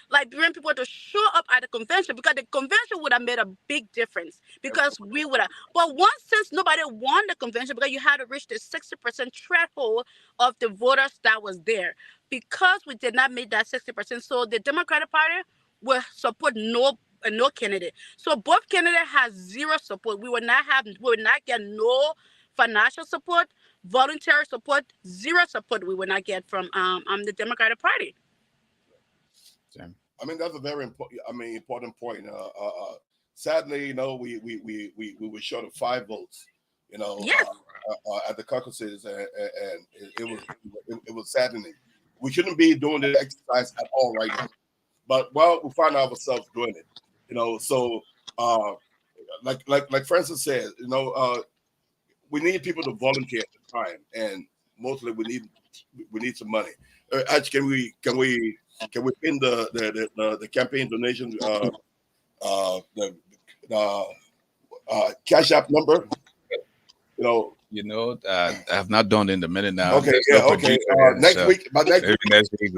Liberian people to show up at the convention, because the convention would have made a big difference, because we would have. But once, since nobody won the convention, because you had to reach the 60% threshold of the voters that was there, because we did not meet that 60%, so the Democratic Party will support no candidate. So both candidates has zero support. We will not get no financial support, voluntary support, zero support. We will not get from the Democratic Party. I mean, that's a very important point. Sadly, you know, we were short of 5 votes. You know, yes. At the caucuses, and it was saddening. We shouldn't be doing this exercise at all right now. But we find ourselves doing it, you know. So, like Francis said, you know, we need people to volunteer at the time, and mostly we need some money. Actually, can we pin the campaign donation the Cash App number? You know, I have not done it in a minute now. Okay, yeah, okay. Next week, next week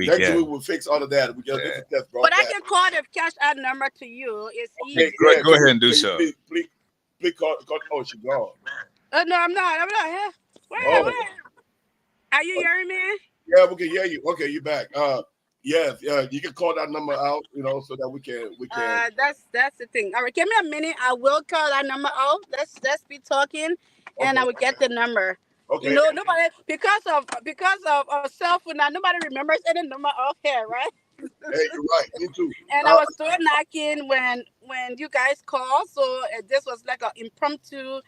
we'll fix all of that. We just need to test. But I can call the Cash App number to you. It's easy. Go ahead and do so. Please call. Oh, she's gone. No, I'm not here. Where? Are you hearing me? Yeah, we can hear you. Okay, you're back. Yeah, you can call that number out, you know, so that we can. That's the thing. All right, give me a minute. I will call that number out. Let's be talking, and I will get the number. Okay. You know, nobody because of a cell phone now. Nobody remembers any number off here, right? Hey, you're right. Me too. And I was door knocking when you guys called, so this was like an impromptu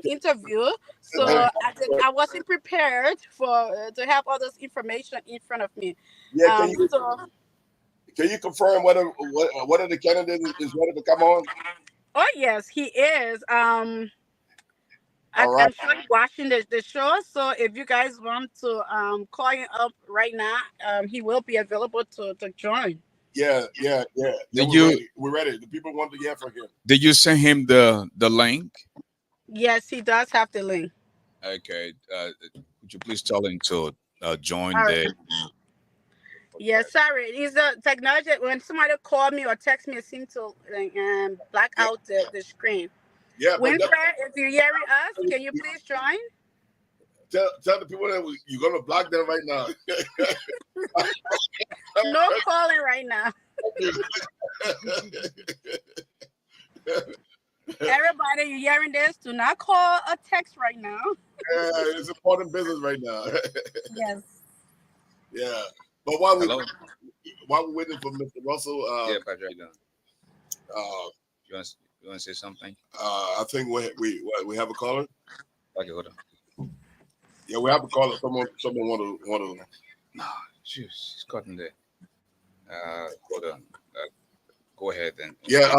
interview. So I wasn't prepared to have all this information in front of me. Yeah, can you confirm whether the candidate is ready to come on? Oh yes, he is. I'm sure he's watching the show. So if you guys want to call him up right now, he will be available to join. Yeah. We're ready. The people want to hear from him. Did you send him the link? Yes, he does have the link. Okay. Would you please tell him to join the? Yes, sorry. It's the technology. When somebody call me or text me, it seems to black out the screen. Yeah. Winfred, if you're hearing us, can you please join? Tell the people that you're gonna block them right now. No calling right now. Everybody, you hearing this? Do not call or text right now. it's important business right now. Yes. Yeah. But while Hello? we're waiting for Mr. Russell, Yeah, Patrick, how you doing? uh, You want to say something? I think we have a caller. Okay, hold on. Yeah, we have a caller. Someone want to. No, shoot, she's cutting there. Hold on. Go ahead then. Yeah.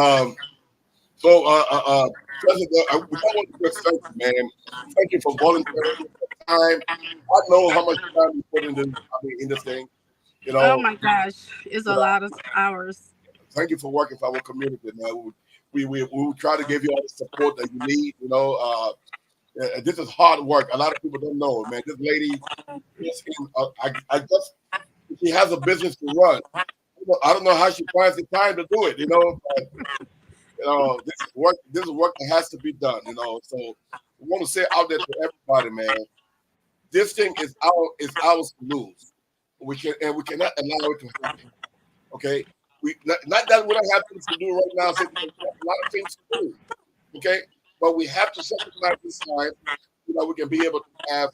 So, President, we don't want to just thank you, man. Thank you for volunteering your time. I know how much time you put in this. In this thing. You know. Oh my gosh, it's a lot of hours. Thank you for working for our community, man. We will try to give you all the support that you need. You know, this is hard work. A lot of people don't know, man. This lady, I just she has a business to run. I don't know how she finds the time to do it. You know, but, this is work. This is work that has to be done. You know, so we want to say out there to everybody, man. This thing is ours to lose. We cannot allow it to happen. Okay. Not that we don't have things to do right now. So we have a lot of things to do, okay? But we have to sacrifice this time, so that we can be able to have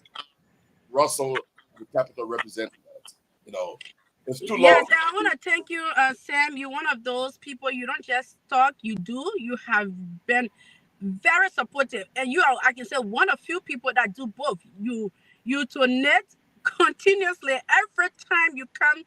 Russell, the capital, represent us. You know, it's too long. Yes, I want to thank you, Sam. You're one of those people. You don't just talk; you do. You have been very supportive, and you are, I can say, one of few people that do both. You donate continuously every time you come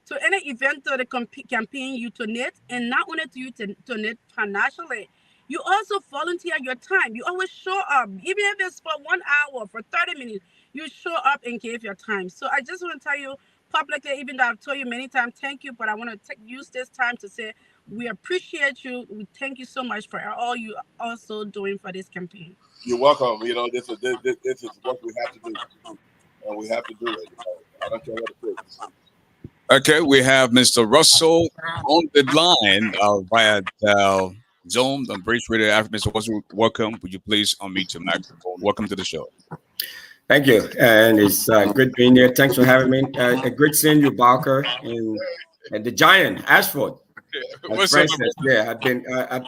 to any event or the campaign. You donate, and not only do you donate financially, you also volunteer your time. You always show up, even if it's for 1 hour, for 30 minutes. You show up and give your time. So I just want to tell you publicly, even though I've told you many times, thank you, but I want to use this time to say we appreciate you. We thank you so much for all you also doing for this campaign. You're welcome. You know, this is what we have to do, and we have to do it. You know, I don't care what it is. Okay, we have Mr. Russell on the line via Zoom. I'm pretty sure that Mr. Russell, welcome. Would you please unmute your microphone? Welcome to the show. Thank you, and it's good being here. Thanks for having me. A great seeing you, Barker, and the giant Ashford. What's up? Yeah,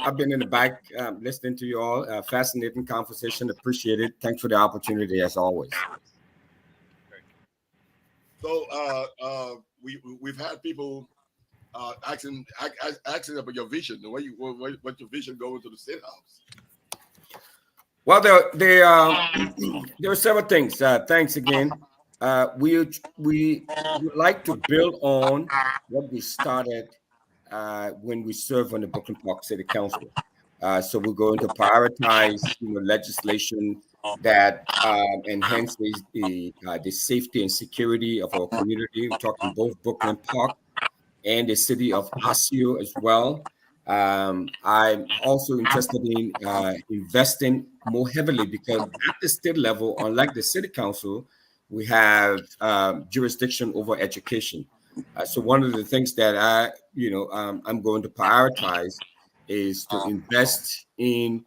I've been in the back listening to you all. Fascinating conversation. Appreciate it. Thanks for the opportunity, as always. So we've had people asking about your vision. What's your vision going to the State House? Well, there are several things. Thanks again. We like to build on what we started when we served on the Brooklyn Park City Council. So we're going to prioritize, legislation that enhances the safety and security of our community. We're talking both Brooklyn Park and the city of Osseo as well. I'm also interested in investing more heavily because at the state level, unlike the city council, we have jurisdiction over education. So one of the things that I'm going to prioritize is to invest in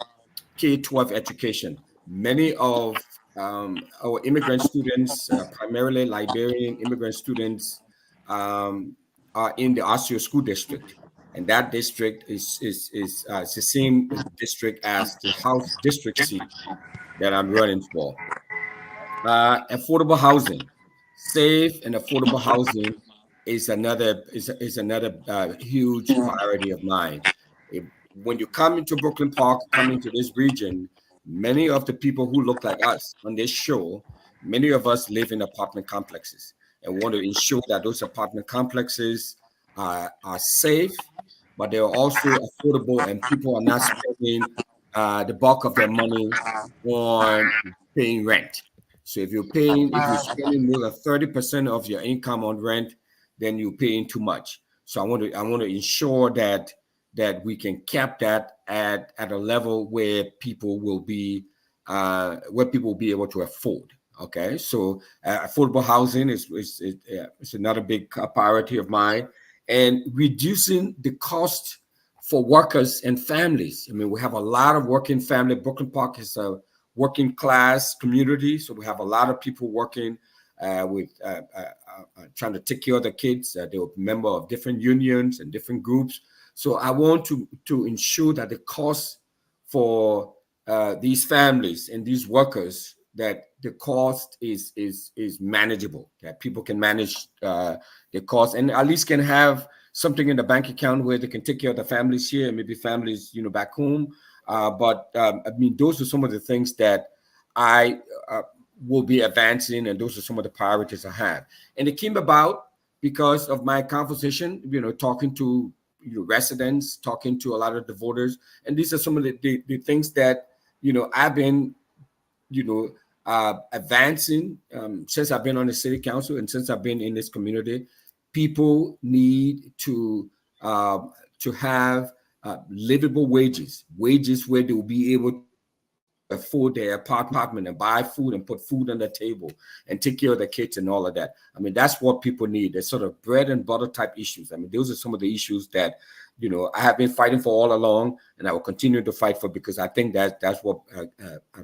K-12 education. Many of our immigrant students, primarily Liberian immigrant students, are in the Osseo School District. And that district is the same district as the House district seat that I'm running for. Affordable housing, safe and affordable housing is another huge priority of mine. When you come into Brooklyn Park, come into this region, many of the people who look like us on this show, many of us live in apartment complexes and want to ensure that those apartment complexes are safe, but they are also affordable and people are not spending the bulk of their money on paying rent. So if you're spending more than 30% of your income on rent, then you're paying too much. So I want to ensure that we can cap that at a level where people will be able to afford. Okay, so affordable housing is another big priority of mine, and reducing the cost for workers and families. I mean, we have a lot of working family. Brooklyn Park is a working class community, so we have a lot of people working with trying to take care of the kids. They're a member of different unions and different groups. So I want to ensure that the cost for these families and these workers that the cost is manageable, that people can manage the cost, and at least can have something in the bank account where they can take care of the families here, maybe families, back home. But I mean, those are some of the things that I will be advancing, and those are some of the priorities I have. And it came about because of my conversation, talking to residents, talking to a lot of the voters, and these are some of the things that I've been advancing since I've been on the city council and since I've been in this community. People need to have livable wages where they will be able to afford their apartment and buy food and put food on the table and take care of the kids and all of that. I mean, that's what people need. They're sort of bread and butter type issues. I mean, those are some of the issues that I have been fighting for all along, and I will continue to fight for, because I think that's what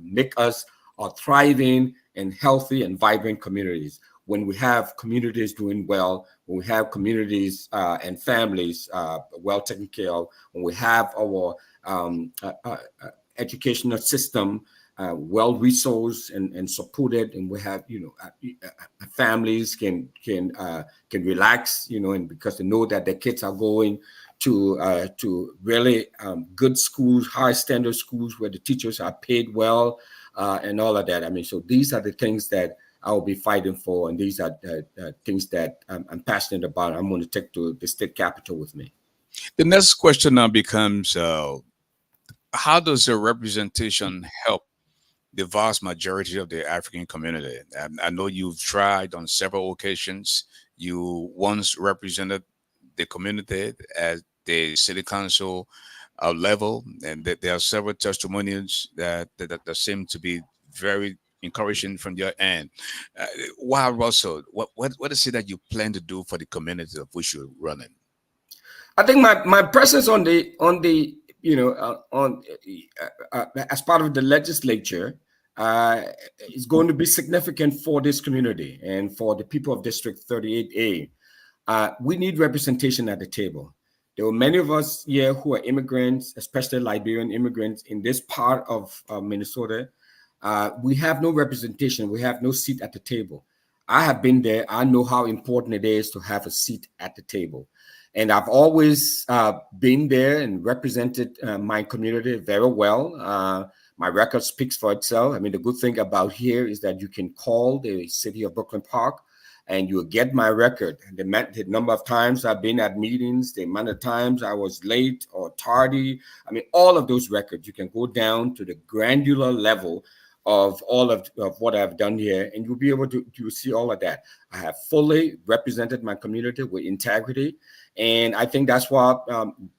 make us a thriving and healthy and vibrant communities. When we have communities doing well, when we have communities and families well taken care of, when we have our educational system well resourced and supported, and we have families can relax, and because they know that their kids are going to really good schools, high standard schools where the teachers are paid well, and all of that. I mean, so these are the things that I will be fighting for, and these are the things that I'm passionate about. I'm going to take to the state capitol with me. The next question now becomes, how does the representation help the vast majority of the African community? I know you've tried on several occasions. You once represented the community at the city council level, and there are several testimonials that seem to be very encouraging from your end. While Russell, what is it that you plan to do for the community of which you're running? I think my presence on as part of the legislature is going to be significant for this community and for the people of District 38A. We need representation at the table. There were many of us here who are immigrants, especially Liberian immigrants in this part of Minnesota. We have no representation. We have no seat at the table. I have been there. I know how important it is to have a seat at the table. And I've always been there and represented my community very well. My record speaks for itself. I mean, the good thing about here is that you can call the city of Brooklyn Park and you'll get my record. The number of times I've been at meetings, the amount of times I was late or tardy. I mean, all of those records, you can go down to the granular level of all of what I've done here, and you'll be able to see all of that. I have fully represented my community with integrity, and I think that's why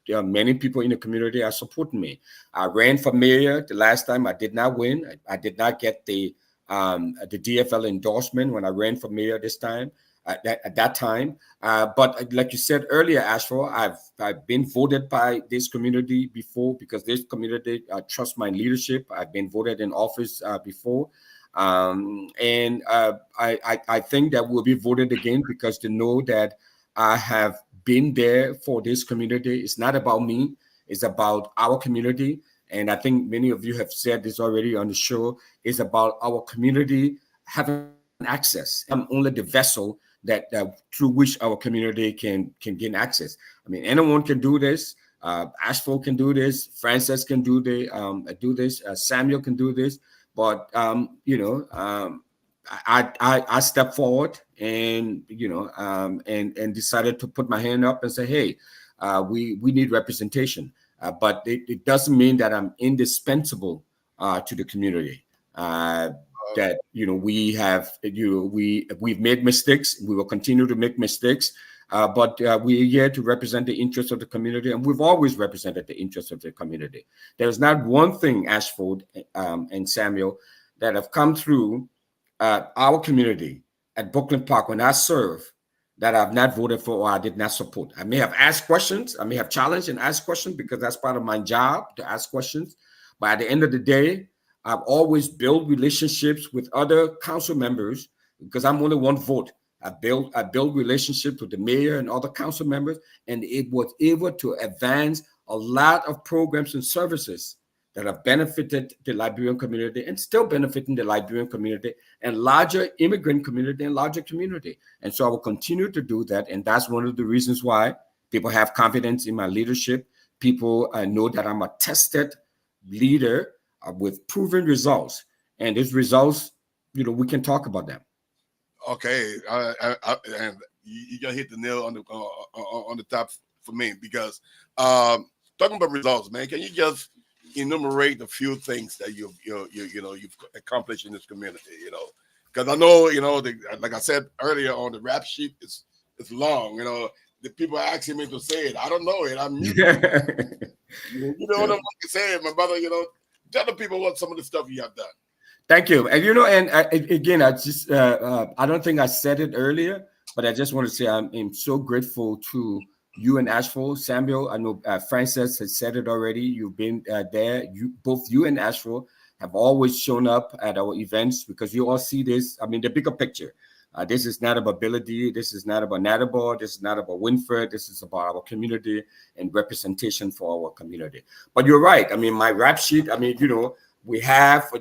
many people in the community are supporting me. I ran for mayor the last time. I did not win. I did not get the DFL endorsement when I ran for mayor this time. At that time, but like you said earlier, Ashford, I've been voted by this community before because this community trusts my leadership. I've been voted in office before, and I think that we'll be voted again because they know that I have been there for this community. It's not about me; it's about our community. And I think many of you have said this already on the show. It's about our community having access. I'm only the vessel that through which our community can gain access. I mean, anyone can do this. Ashford can do this. Frances can do this. Samuel can do this. But I stepped forward and and decided to put my hand up and say, hey, we need representation. But it doesn't mean that I'm indispensable to the community. That we've made mistakes. We will continue to make mistakes, but we're here to represent the interests of the community, and we've always represented the interests of the community. There's not one thing, Ashford and Samuel, that have come through our community at Brooklyn Park when I serve that I've not voted for or I did not support. I may have asked questions. I may have challenged and asked questions because that's part of my job to ask questions. But at the end of the day, I've always built relationships with other council members because I'm only one vote. I built relationships with the mayor and other council members, and it was able to advance a lot of programs and services that have benefited the Liberian community and still benefiting the Liberian community and larger immigrant community and larger community. And so I will continue to do that. And that's one of the reasons why people have confidence in my leadership. People know that I'm a tested leader with proven results. And these results, we can talk about them. Okay, and you gotta hit the nail on the top for me, because talking about results, man, can you just enumerate a few things that you've accomplished in this community? Because I know, like I said earlier on, the rap sheet is long. The people are asking me to say it. I don't know it. I'm new. You know what I'm saying, my brother. Tell the people what some of the stuff you have done. Thank you. And again, I just I don't think I said it earlier, but I just want to say I'm so grateful to you and Asheville. Samuel, I know Francis has said it already. You've been there. Both you and Asheville have always shown up at our events, because you all see this. I mean, the bigger picture. This is not about ability. This is not about Natterball. This is not about Winfred. This is about our community and representation for our community. But you're right. I mean, my rap sheet, we have,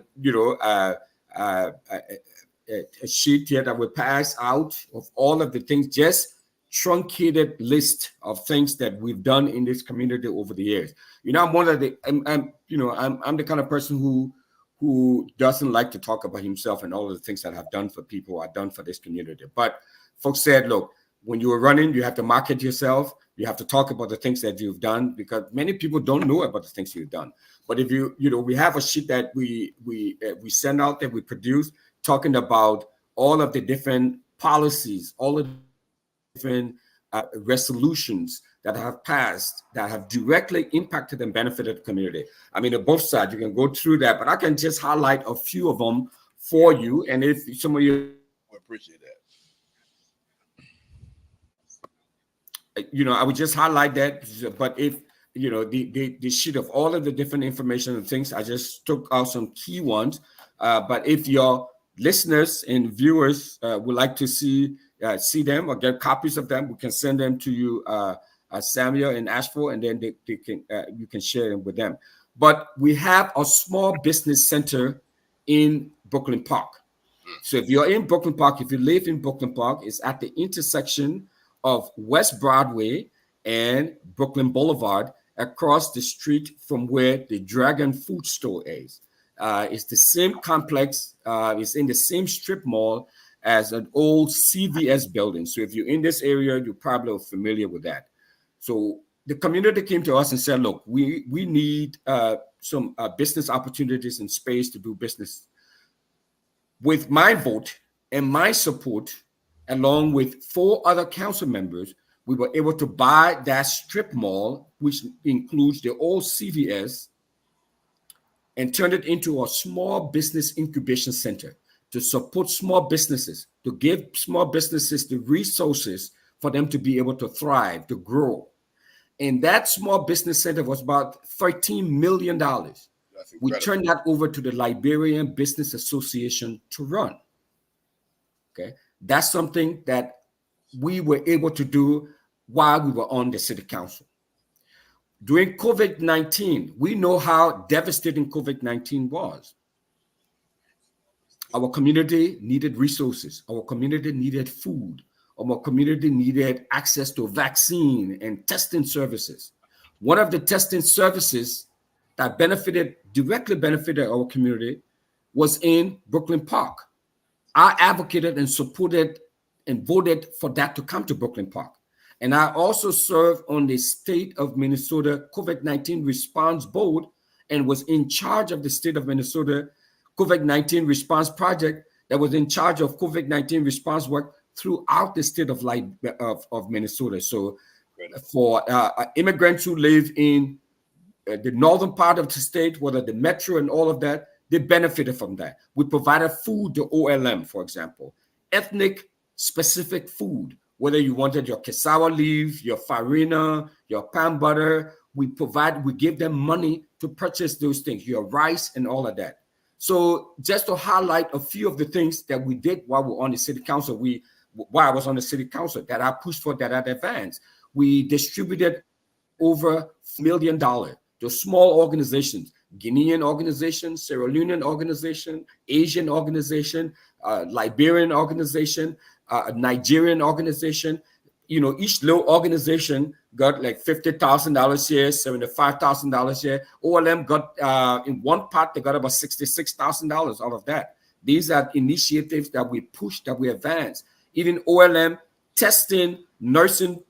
a sheet here that we pass out of all of the things, just truncated list of things that we've done in this community over the years. I'm one of the, I'm the kind of person who doesn't like to talk about himself and all of the things that I've done for people, I've done for this community. But folks said, look, when you are running, you have to market yourself. You have to talk about the things that you've done, because many people don't know about the things you've done. But if we have a sheet that we send out, that we produce, talking about all of the different policies, all of the different resolutions that have passed, that have directly impacted and benefited the community. I mean, on both sides, you can go through that, but I can just highlight a few of them for you. And if some of you appreciate that. I would just highlight that. But if the sheet of all of the different information and things, I just took out some key ones. But if your listeners and viewers would like to see them or get copies of them, we can send them to you, Samuel and Asheville, and then they can you can share them with them. But we have a small business center in Brooklyn Park. So if you're in Brooklyn Park, if you live in Brooklyn Park, it's at the intersection of West Broadway and Brooklyn Boulevard, across the street from where the Dragon Food Store is. It's the same complex. It's in the same strip mall as an old CVS building. So if you're in this area, you're probably familiar with that. So the community came to us and said, look, we need some business opportunities and space to do business. With my vote and my support, along with 4 other council members, we were able to buy that strip mall, which includes the old CVS, and turn it into a small business incubation center to support small businesses, to give small businesses the resources for them to be able to thrive, to grow. And that small business center was about $13 million. We turned that over to the Liberian Business Association to run. Okay, that's something that we were able to do while we were on the city council. During COVID-19, we know how devastating COVID-19 was. Our community needed resources. Our community needed food. Our community needed access to vaccine and testing services. One of the testing services that directly benefited our community was in Brooklyn Park. I advocated and supported and voted for that to come to Brooklyn Park. And I also served on the state of Minnesota COVID-19 response board and was in charge of the state of Minnesota COVID-19 response project that was in charge of COVID-19 response work throughout the state of Minnesota. So for immigrants who live in the northern part of the state, whether the metro and all of that, they benefited from that. We provided food to OLM, for example, ethnic specific food, whether you wanted your cassava leaf, your farina, your palm butter, we give them money to purchase those things, your rice and all of that. So just to highlight a few of the things that we did while we were on the city council, while I was on the city council, that I pushed for, that I advanced. We distributed over $1 million to small organizations Guinean organization, Sierra Leonean organization, Asian organization, Liberian organization, Nigerian organization. You know, each little organization got like $50,000 here, $75,000 here. OLM got in one part, they got about $66,000 out of that. These are initiatives that we push, that we advance. Even OLM testing, nursing,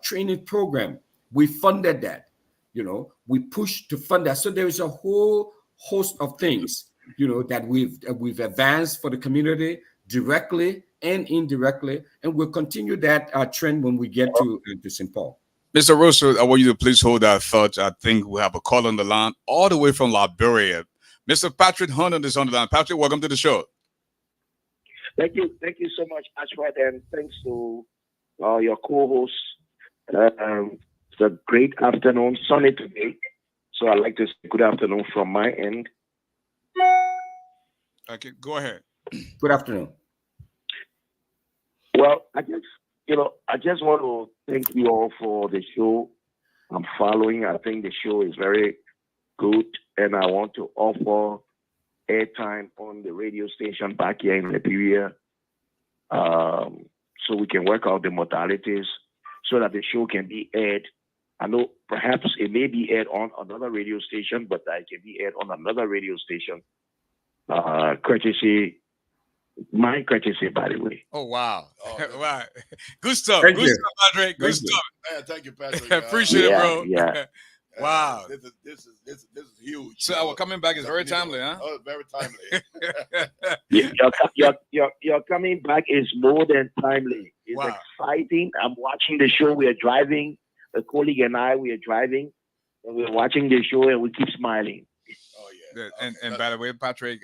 training program, we funded that. You know, we push to fund that. So there is a whole host of things, you know, that we've advanced for the community directly and indirectly, and we'll continue that trend when we get to St. Paul. Mr. Russell, I want you to please hold that thought. I think we have a call on the line all the way from Liberia. Mr. Patrick Hunter is on the line. Patrick, welcome to the show. Thank you so much, Ashford, and thanks to your co-host. It's a great afternoon, sunny today. So I'd like to say good afternoon from my end. Okay, go ahead. Good afternoon. Well, I just want to thank you all for the show I'm following. I think the show is very good, and I want to offer airtime on the radio station back here in Liberia, so we can work out the modalities so that the show can be aired. I know perhaps it may be aired on another radio station, but it can be aired on another radio station. My courtesy, by the way. Oh, wow. Oh, wow. Good stuff. Thank Good you. stuff, Patrick. Good Thank you. stuff. Man, thank you, Patrick. Appreciate it, bro. Yeah. Wow. This is huge. So our coming back is very timely, huh? Oh, very timely. Your coming back is more than timely. It's Wow. exciting. I'm watching the show. We are driving. A colleague and I, we are driving, and we're watching the show, and we keep smiling. Oh yeah. And by the way, Patrick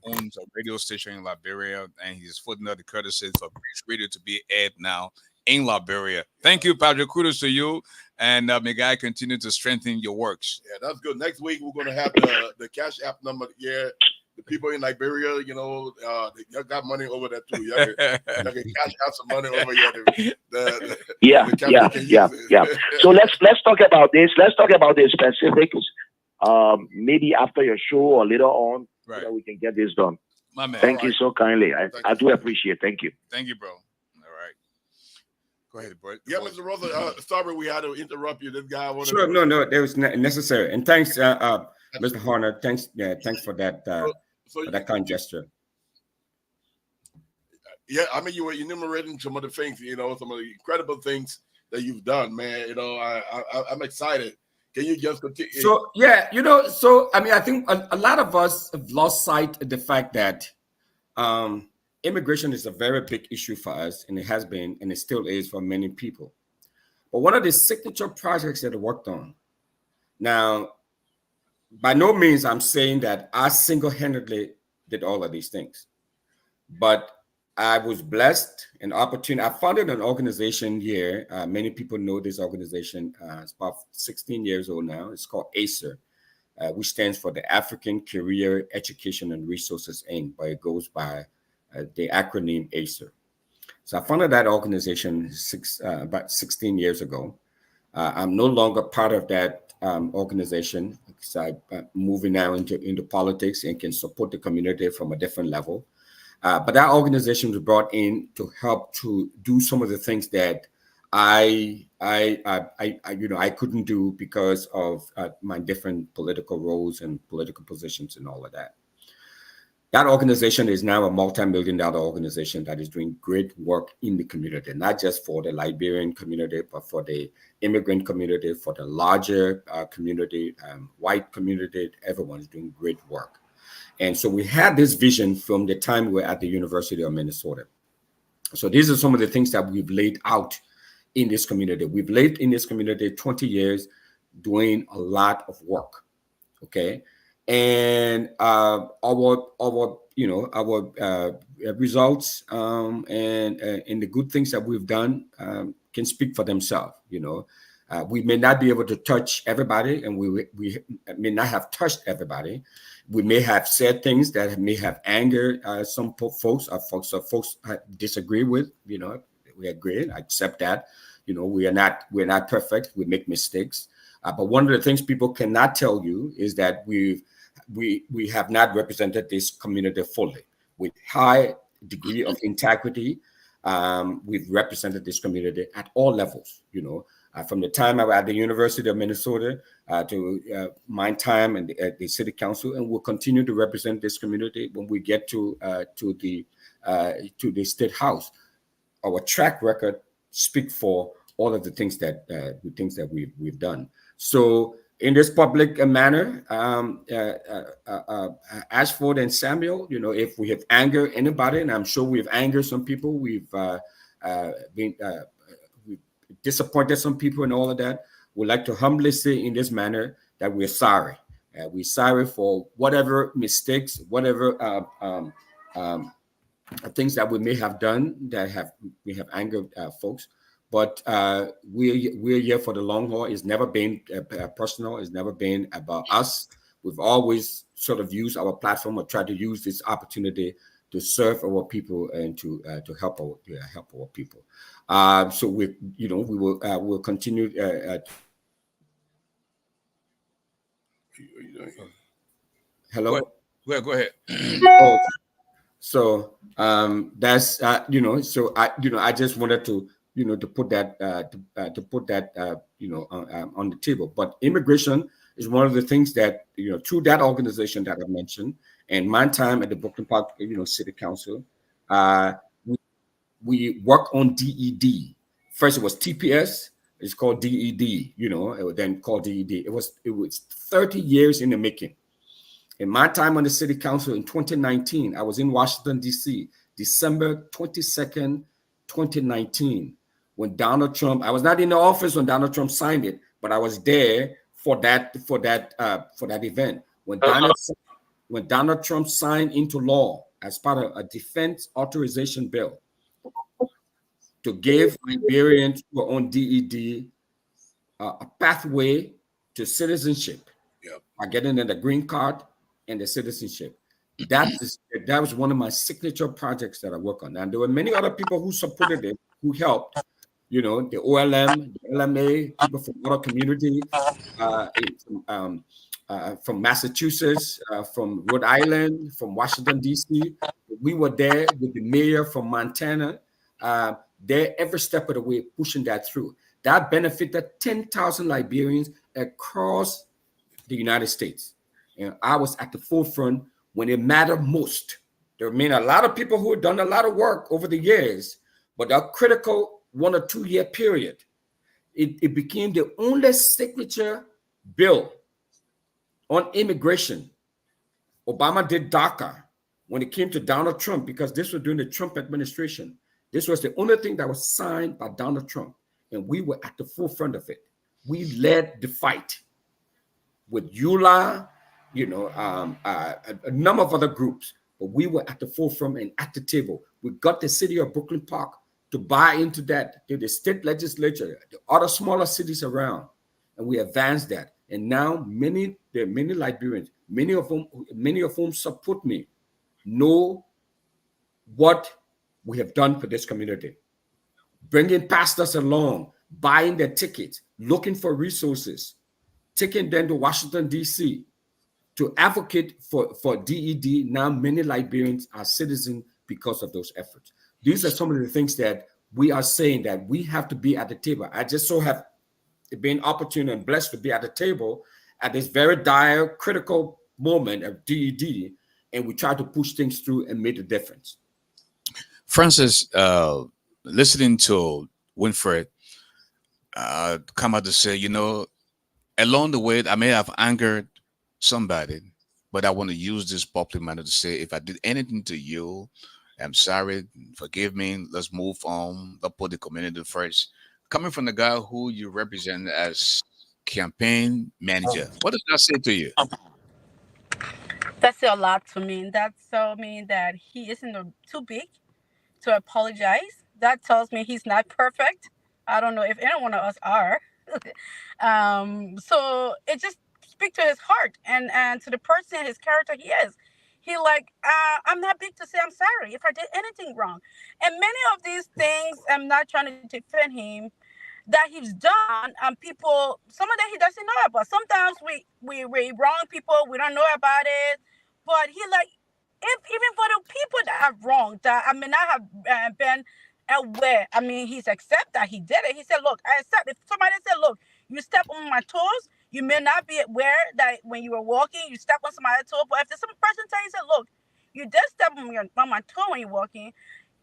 owns a radio station in Liberia, and he's footing up the courtesy for Breeze Radio to be aired now in Liberia. Thank you, Patrick. Kudos to you, and may God continue to strengthen your works. Yeah, that's good. Next week we're gonna have the Cash App number. Yeah, the people in Liberia, you know, they got money over there too. Y'all can cash out some money over here. Yeah. So let's talk about this. Let's talk about the specifics. Maybe after your show or later on, Right. so that we can get this done. My man. Thank you so kindly. I do you. appreciate. Thank you. Thank you, bro. All right. Go ahead, bro. Yeah, Mr. Rutherford. Sorry, we had to interrupt you. This guy wanted. Sure, no, that was necessary. And thanks, Mr. Horner. Thanks for that So that kind gesture. yeah, I mean, you were enumerating some of the things, you know, some of the incredible things that you've done, man. You know, I'm excited. Can you just continue? So yeah, you know, so I mean, I think a lot of us have lost sight of the fact that immigration is a very big issue for us, and it has been, and it still is for many people. But one of the signature projects that I worked on. Now, by no means I'm saying that I single-handedly did all of these things, but I was blessed and opportune. I founded an organization here. Many people know this organization. It's about 16 years old now. It's called ACER, which stands for the African Career Education and Resources Inc., but it goes by the acronym ACER. So I founded that organization about 16 years ago. I'm no longer part of that organization because I'm moving now into politics and can support the community from a different level. But that organization was brought in to help to do some of the things that I couldn't do because of my different political roles and political positions and all of that. That organization is now a multi-million-dollar organization that is doing great work in the community, not just for the Liberian community, but for the immigrant community, for the larger community, white community. Everyone's doing great work. And so we had this vision from the time we were at the University of Minnesota. So these are some of the things that we've laid out in this community. We've lived in this community 20 years doing a lot of work, okay? And our results and the good things that we've done can speak for themselves, you know. We may not be able to touch everybody, and we may not have touched everybody. We may have said things that may have angered some folks disagree with. You know, we agree. I accept that. You know, we're not perfect. We make mistakes, But one of the things people cannot tell you is that we have not represented this community fully with high degree of integrity. We've represented this community at all levels, from the time I was at the University of Minnesota to my time at the city council, and we'll continue to represent this community when we get to the state house. Our track record speak for all of the things that we've done. So in this public manner, Ashford and Samuel, if we have angered anybody, and I'm sure we've angered some people, we've disappointed some people and all of that, we'd like to humbly say in this manner that we're sorry. We're sorry for whatever mistakes, whatever things that we may have done that we have angered folks. But we're here for the long haul. It's never been personal. It's never been about us. We've always sort of used our platform or tried to use this opportunity to serve our people and to help our people. So we'll continue. Hello. Go ahead. Oh, so that's So I just wanted to to put that on the table. But immigration is one of the things that through that organization that I mentioned and my time at the Brooklyn Park City Council, we work on DED. First it was TPS. It's called DED. Then called DED. It was 30 years in the making. In my time on the City Council in 2019, I was in Washington D.C. December 22nd, 2019. When Donald Trump, I was not in the office when Donald Trump signed it, but I was there for that event. When Donald Trump signed into law as part of a defense authorization bill to give Liberians who are on DED a pathway to citizenship by getting the green card and the citizenship. That was one of my signature projects that I work on. And there were many other people who supported it, who helped. The OLM, the LMA, people from other community, from Massachusetts, from Rhode Island, from Washington, D.C. We were there with the mayor from Montana. They're every step of the way pushing that through. That benefited 10,000 Liberians across the United States. And I was at the forefront when it mattered most. There remain a lot of people who have done a lot of work over the years, but a critical 1 or 2 year period, it became the only signature bill on immigration. Obama did DACA when it came to Donald Trump, because this was during the Trump administration. This was the only thing that was signed by Donald Trump, and we were at the forefront of it. We led the fight with EULA, a number of other groups, but we were at the forefront and at the table. We got the city of Brooklyn Park to buy into that, to the state legislature, the other smaller cities around, and we advanced that. And now there are many Liberians, many of whom support me, know what we have done for this community, bringing pastors along, buying their tickets, looking for resources, taking them to Washington, D.C. to advocate for DED. Now many Liberians are citizens because of those efforts. These are some of the things that we are saying that we have to be at the table. I just so have been opportune and blessed to be at the table at this very dire, critical moment of DED, and we try to push things through and make a difference. Francis, listening to Winfred come out to say, along the way, I may have angered somebody, but I want to use this public manner to say, if I did anything to you, I'm sorry, forgive me, let's move on, let's put the community first. Coming from the guy who you represent as campaign manager, what does that say to you? That's a lot to me. That tells me that he isn't too big to apologize. That tells me he's not perfect. I don't know if any one of us are. So it just speaks to his heart and to the person, his character he is. He I'm not big to say I'm sorry if I did anything wrong. And many of these things, I'm not trying to defend him. that he's done, and people, some of that he doesn't know about. Sometimes we wrong people, we don't know about it, but he like, if even for the people that are wrong, that I may not have been aware, I mean, he's accept that he did it. He said, look, I accept. If somebody said, look, you step on my toes, you may not be aware that when you were walking, you step on somebody's toe. But if there's some person telling you, say, look, you did step on my toe when you're walking,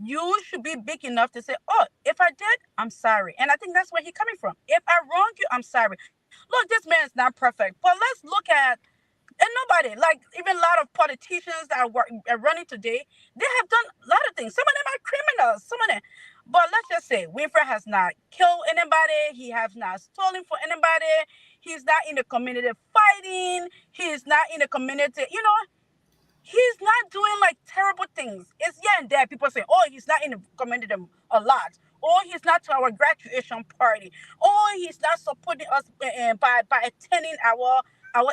you should be big enough to say, oh, if I did, I'm sorry. And I think that's where he's coming from. If I wronged you, I'm sorry. Look, this man is not perfect, but let's look at, and nobody, like even a lot of politicians that are running today, they have done a lot of things. Some of them are criminals, some of them. But let's just say Winfred has not killed anybody. He has not stolen from anybody. He's not in the community fighting. He's not in the community, he's not doing like terrible things. It's here and there. People say, oh, he's not in the community a lot. Or he's not to our graduation party. Or he's not supporting us by attending our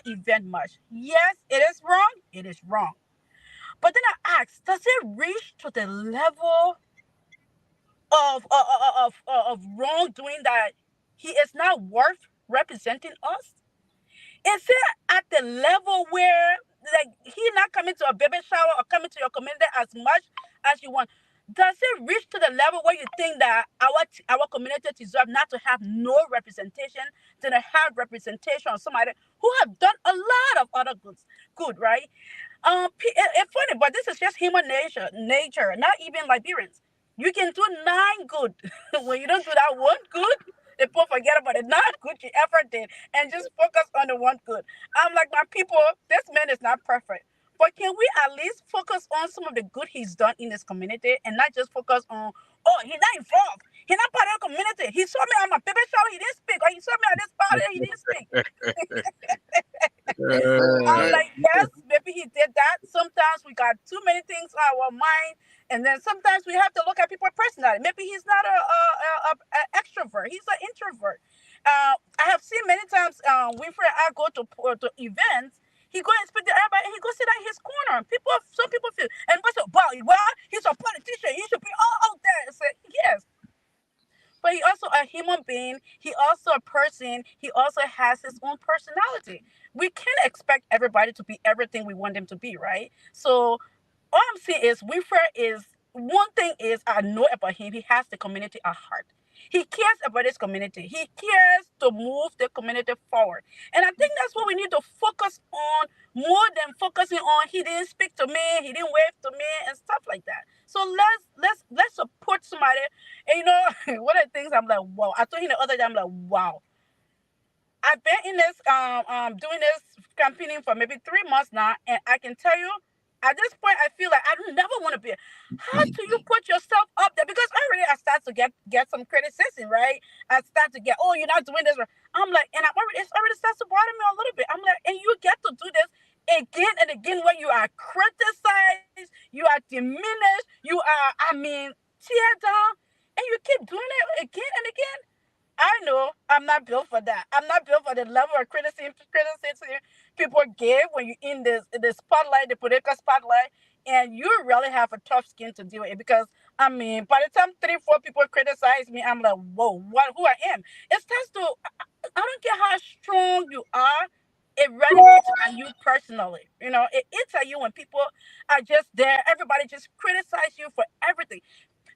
event much. Yes, it is wrong. It is wrong. But then I ask, does it reach to the level of wrongdoing that he is not worth representing us? Is it at the level where like he not coming to a baby shower or coming to your community as much as you want? Does it reach to the level where you think that our community deserve not to have no representation, to have representation of somebody who have done a lot of other good, right? It's funny, but this is just human nature, not even Liberians. You can do 9 good. When you don't do that 1 good, people forget about it. Not good you ever did, and just focus on the 1 good. I'm like, my people, this man is not perfect. But can we at least focus on some of the good he's done in this community and not just focus on, oh, he's not involved. He's not part of the community. He saw me on my baby shower, he didn't speak. Or he saw me at this party, he didn't speak. I'm like, yes, maybe he did that. Sometimes we got too many things on our mind. And then sometimes we have to look at people's personality. Maybe he's not a extrovert. He's an introvert. I have seen many times Winfred I go to events. He go and speak to everybody, and he go sit down in his corner. Some people feel, and people say, well, he's a politician. He should be all out there. I say, yes. But he also a human being. He also a person. He also has his own personality. We can't expect everybody to be everything we want them to be, right? So all I'm saying is Winfred is, one thing is I know about him, he has the community at heart. He cares about his community. He cares to move the community forward. And I think that's what we need to focus on more than focusing on he didn't speak to me, he didn't wave to me and stuff like that. So let's support somebody. And one of the things I'm like, wow. I told him the other day, I'm like, wow. I've been in this doing this campaigning for maybe 3 months now, and I can tell you, at this point, I feel like I don't never want to be. How do you put yourself up there? Because I start to get some criticism, right? I start to get, oh, you're not doing this. I'm like, and it's already starts to bother me a little bit. I'm like, and you get to do this again and again when you are criticized, you are diminished, you are, tear down, and you keep doing it again and again. I know I'm not built for that. I'm not built for the level of criticism people give when you're in the spotlight, the political spotlight, and you really have a tough skin to deal with it. Because by the time 3-4 people criticize me, I'm like, whoa, who I am? It starts to, I don't care how strong you are, it really eats at you personally. It eats at you when people are just there. Everybody just criticize you for everything.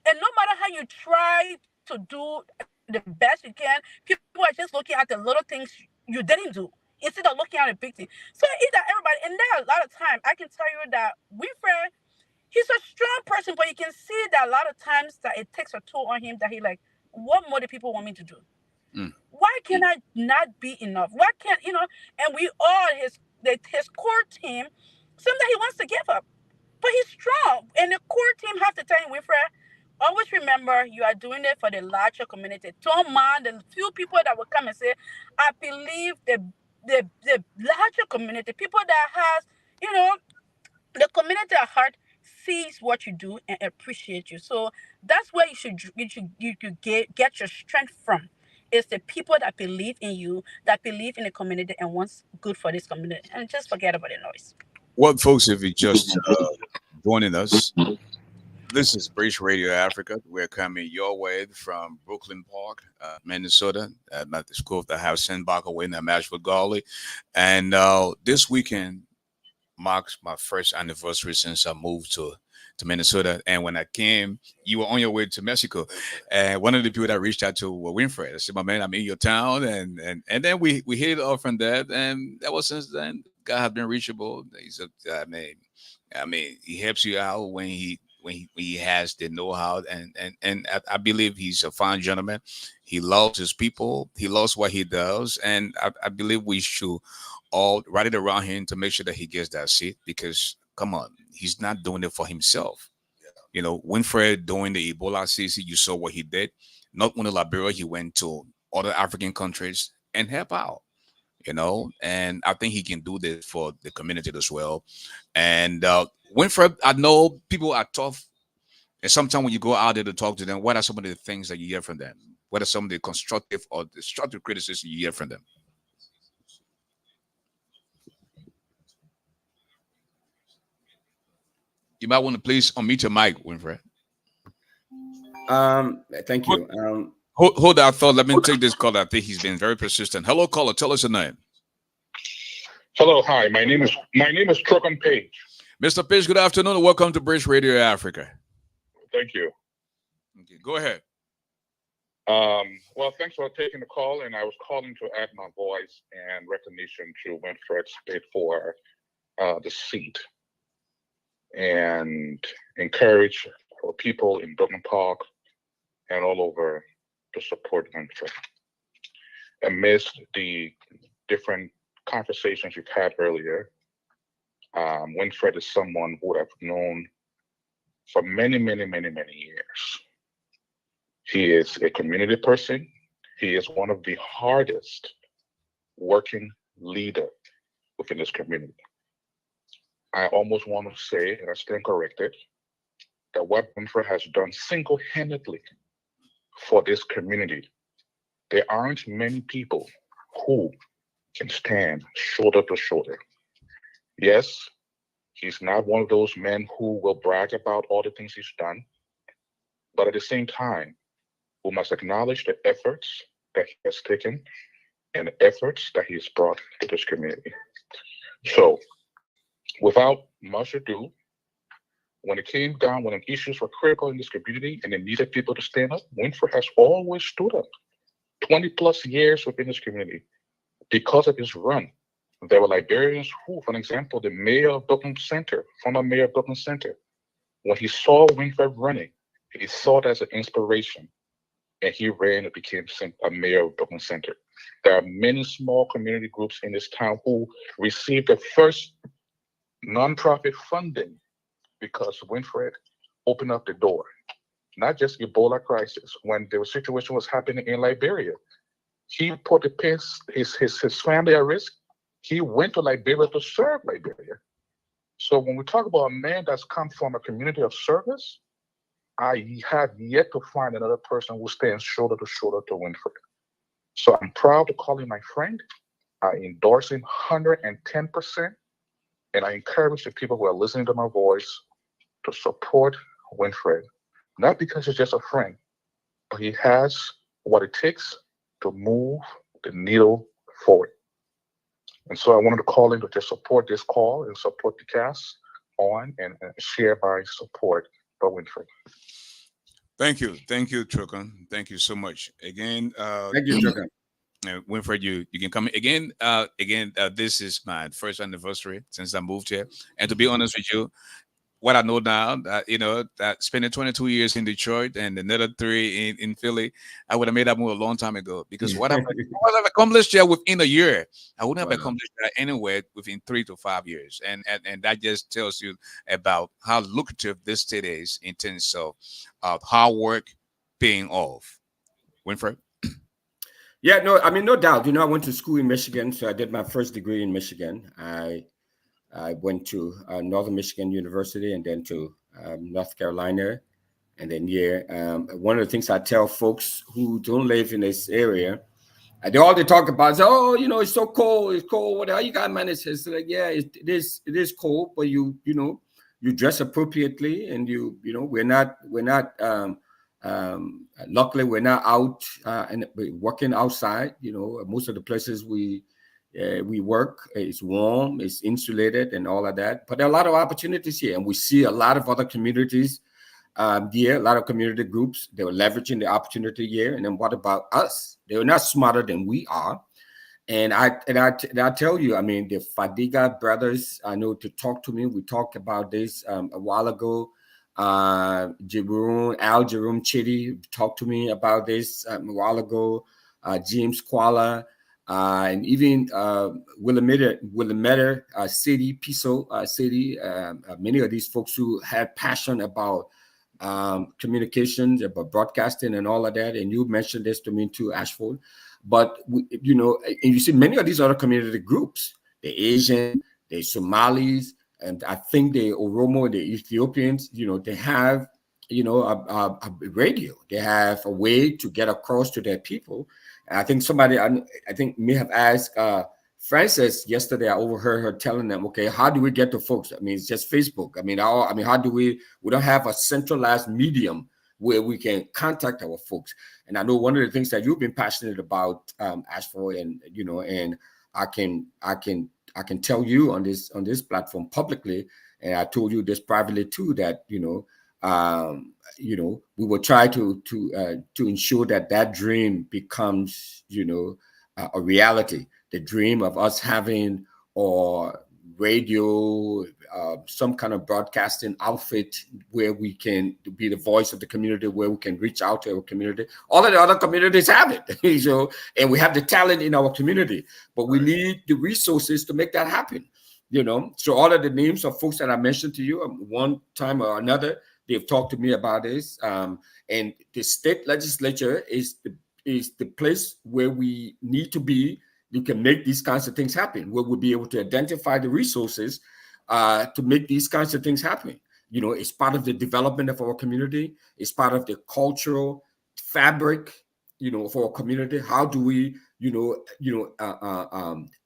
And no matter how you try to do the best you can, people are just looking at the little things you didn't do instead of looking at the big thing. So it's that everybody, and there are a lot of time I can tell you that Winfred, he's a strong person, but you can see that a lot of times that it takes a toll on him, that he like, what more do people want me to do? Why can I not be enough? Why can't, and we all, his core team, something he wants to give up. But he's strong. And the core team have to tell him, Winfred, always remember you are doing it for the larger community. Don't mind the few people that will come and say, I believe the larger community, people that has, the community at heart sees what you do and appreciate you. So that's where you get your strength from. It's the people that believe in you, that believe in the community and wants good for this community. And just forget about the noise. Well, folks, if you just joining us, This is Breach Radio Africa. We're coming your way from Brooklyn Park, Minnesota, at the School of the House Sandbach in Nashville Gully. And this weekend marks my first anniversary since I moved to Minnesota. And when I came, you were on your way to Mexico. And one of the people that reached out to were Winfred. I said, my man, I'm in your town. And then we hit it off from that. And ever since then, God has been reachable. He's I mean, he helps you out when he has the know-how, and I believe he's a fine gentleman. He loves his people. He loves what he does, and I believe we should all rally around him to make sure that he gets that seat. Because come on, he's not doing it for himself. You know, Winfred during the Ebola season, you saw what he did. Not only Liberia, he went to other African countries and help out. You know, and I think he can do this for the community as well. And Winfred, I know people are tough, and sometimes when you go out there to talk to them, what are some of the things that you hear from them? What are some of the constructive or destructive criticism you hear from them? You might want to please unmute your mic, Winfred. Thank you. Hold that thought. Let me take this call. I think he's been very persistent. Hello, caller. Tell us your name. Hello, hi. My name is Trocan Page. Mr. Page, good afternoon and welcome to Bridge Radio Africa. Thank you. Okay, go ahead. Well, thanks for taking the call, and I was calling to add my voice and recognition to Winfred's bid for the seat and encourage our people in Brooklyn Park and all over to support Winfred. Amidst the different conversations you've had earlier, Winfred is someone who I've known for many, many, many, many years. He is a community person. He is one of the hardest working leaders within this community. I almost want to say, and I stand corrected, that what Winfred has done single-handedly for this community, there aren't many people who can stand shoulder to shoulder. Yes, he's not one of those men who will brag about all the things he's done, but at the same time, we must acknowledge the efforts that he has taken and the efforts that he's brought to this community. So, without much ado, when it came down, when issues were critical in this community and it needed people to stand up, Winfred has always stood up. 20 plus years within this community. Because of his run, there were Liberians who, for example, the mayor of Brooklyn Center, former mayor of Brooklyn Center, when he saw Winfred running, he saw it as an inspiration, and he ran and became a mayor of Brooklyn Center. There are many small community groups in this town who received the first nonprofit funding because Winfred opened up the door. Not just Ebola crisis, when the situation was happening in Liberia, he put his family at risk. He went to Liberia to serve Liberia. So when we talk about a man that's come from a community of service, I have yet to find another person who stands shoulder to shoulder to Winfred. So I'm proud to call him my friend. I endorse him 110%. And I encourage the people who are listening to my voice to support Winfred. Not because he's just a friend, but he has what it takes to move the needle forward. And so I wanted to call in to just support this call and support the cast on and share my support for Winfred. Thank you, Trocan. Thank you so much. Again, Thank you, Trocan. Winfred, you can come again. This is my first anniversary since I moved here, and to be honest with you, what I know now, that spending 22 years in Detroit and another 3 in Philly, I would have made that move a long time ago. Because what I've accomplished here within a year, I wouldn't have accomplished that anywhere within 3 to 5 years. And that just tells you about how lucrative this state is in terms of hard work paying off. Winfred? Yeah, no, I mean, no doubt. I went to school in Michigan, so I did my first degree in Michigan. I went to Northern Michigan University and then to North Carolina. And then, one of the things I tell folks who don't live in this area, they talk about is, it's so cold, it's cold. How you got managed? It's like, yeah, it is cold, but you dress appropriately, and we're not luckily we're not out and working outside. Most of the places we work, it's warm, it's insulated, and all of that. But there are a lot of opportunities here, and we see a lot of other communities here, a lot of community groups. They were leveraging the opportunity here. And then what about us? They were not smarter than we are. And I tell you, I mean, the Fadiga brothers, I know, to talk to me. We talked about this a while ago. Al Jerome Chitty talked to me about this a while ago. James Kuala, and even Willamette City, Piso City. Many of these folks who had passion about communications, about broadcasting, and all of that. And you mentioned this to me too, Ashford. But and you see many of these other community groups, the Asian, the Somalis, and I think the Oromo, the Ethiopians, they have, a radio. They have a way to get across to their people. And I think somebody, I think may have asked Frances yesterday. I overheard her telling them, okay, how do we get to folks? I mean, it's just Facebook. I mean, how do we don't have a centralized medium where we can contact our folks. And I know one of the things that you've been passionate about, Ashford, and and I can tell you on this platform publicly, and I told you this privately too, that we will try to ensure that dream becomes a reality. The dream of us having or radio, some kind of broadcasting outfit where we can be the voice of the community, where we can reach out to our community. All of the other communities have it, and we have the talent in our community, but we need the resources to make that happen. So all of the names of folks that I mentioned to you, one time or another, they've talked to me about this. And the state legislature is the place where we need to be. You can make these kinds of things happen, where we'll be able to identify the resources to make these kinds of things happen. It's part of the development of our community. It's part of the cultural fabric, for our community. How do we,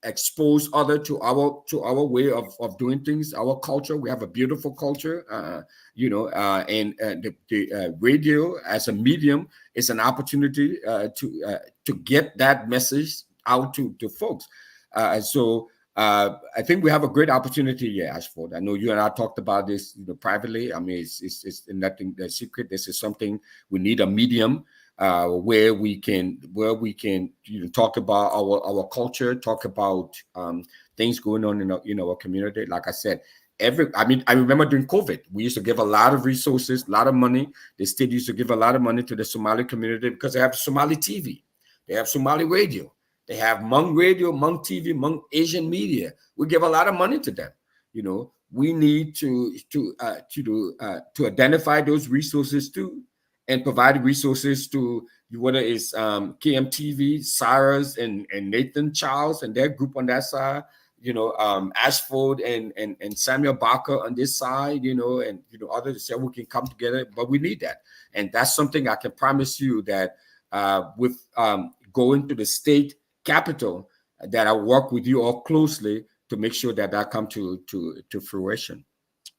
expose other to our way of doing things, our culture? We have a beautiful culture, and the radio as a medium is an opportunity to get that message out to folks. So I think we have a great opportunity here, Ashford. I know you and I talked about this privately. I mean, it's nothing the secret. This is something we need, a medium where we can talk about our culture, talk about things going on in our community. Like I said, I remember during COVID, we used to give a lot of resources, a lot of money. The state used to give a lot of money to the Somali community because they have Somali TV, they have Somali radio. They have Hmong radio, Hmong TV, Hmong Asian media. We give a lot of money to them. We need to identify those resources too, and provide resources to whether it's KMTV, Cyrus and Nathan Charles and their group on that side. Ashford and Samuel Barker on this side. And others say we can come together, but we need that, and that's something I can promise you that with going to the state capital, that I work with you all closely to make sure that come to fruition.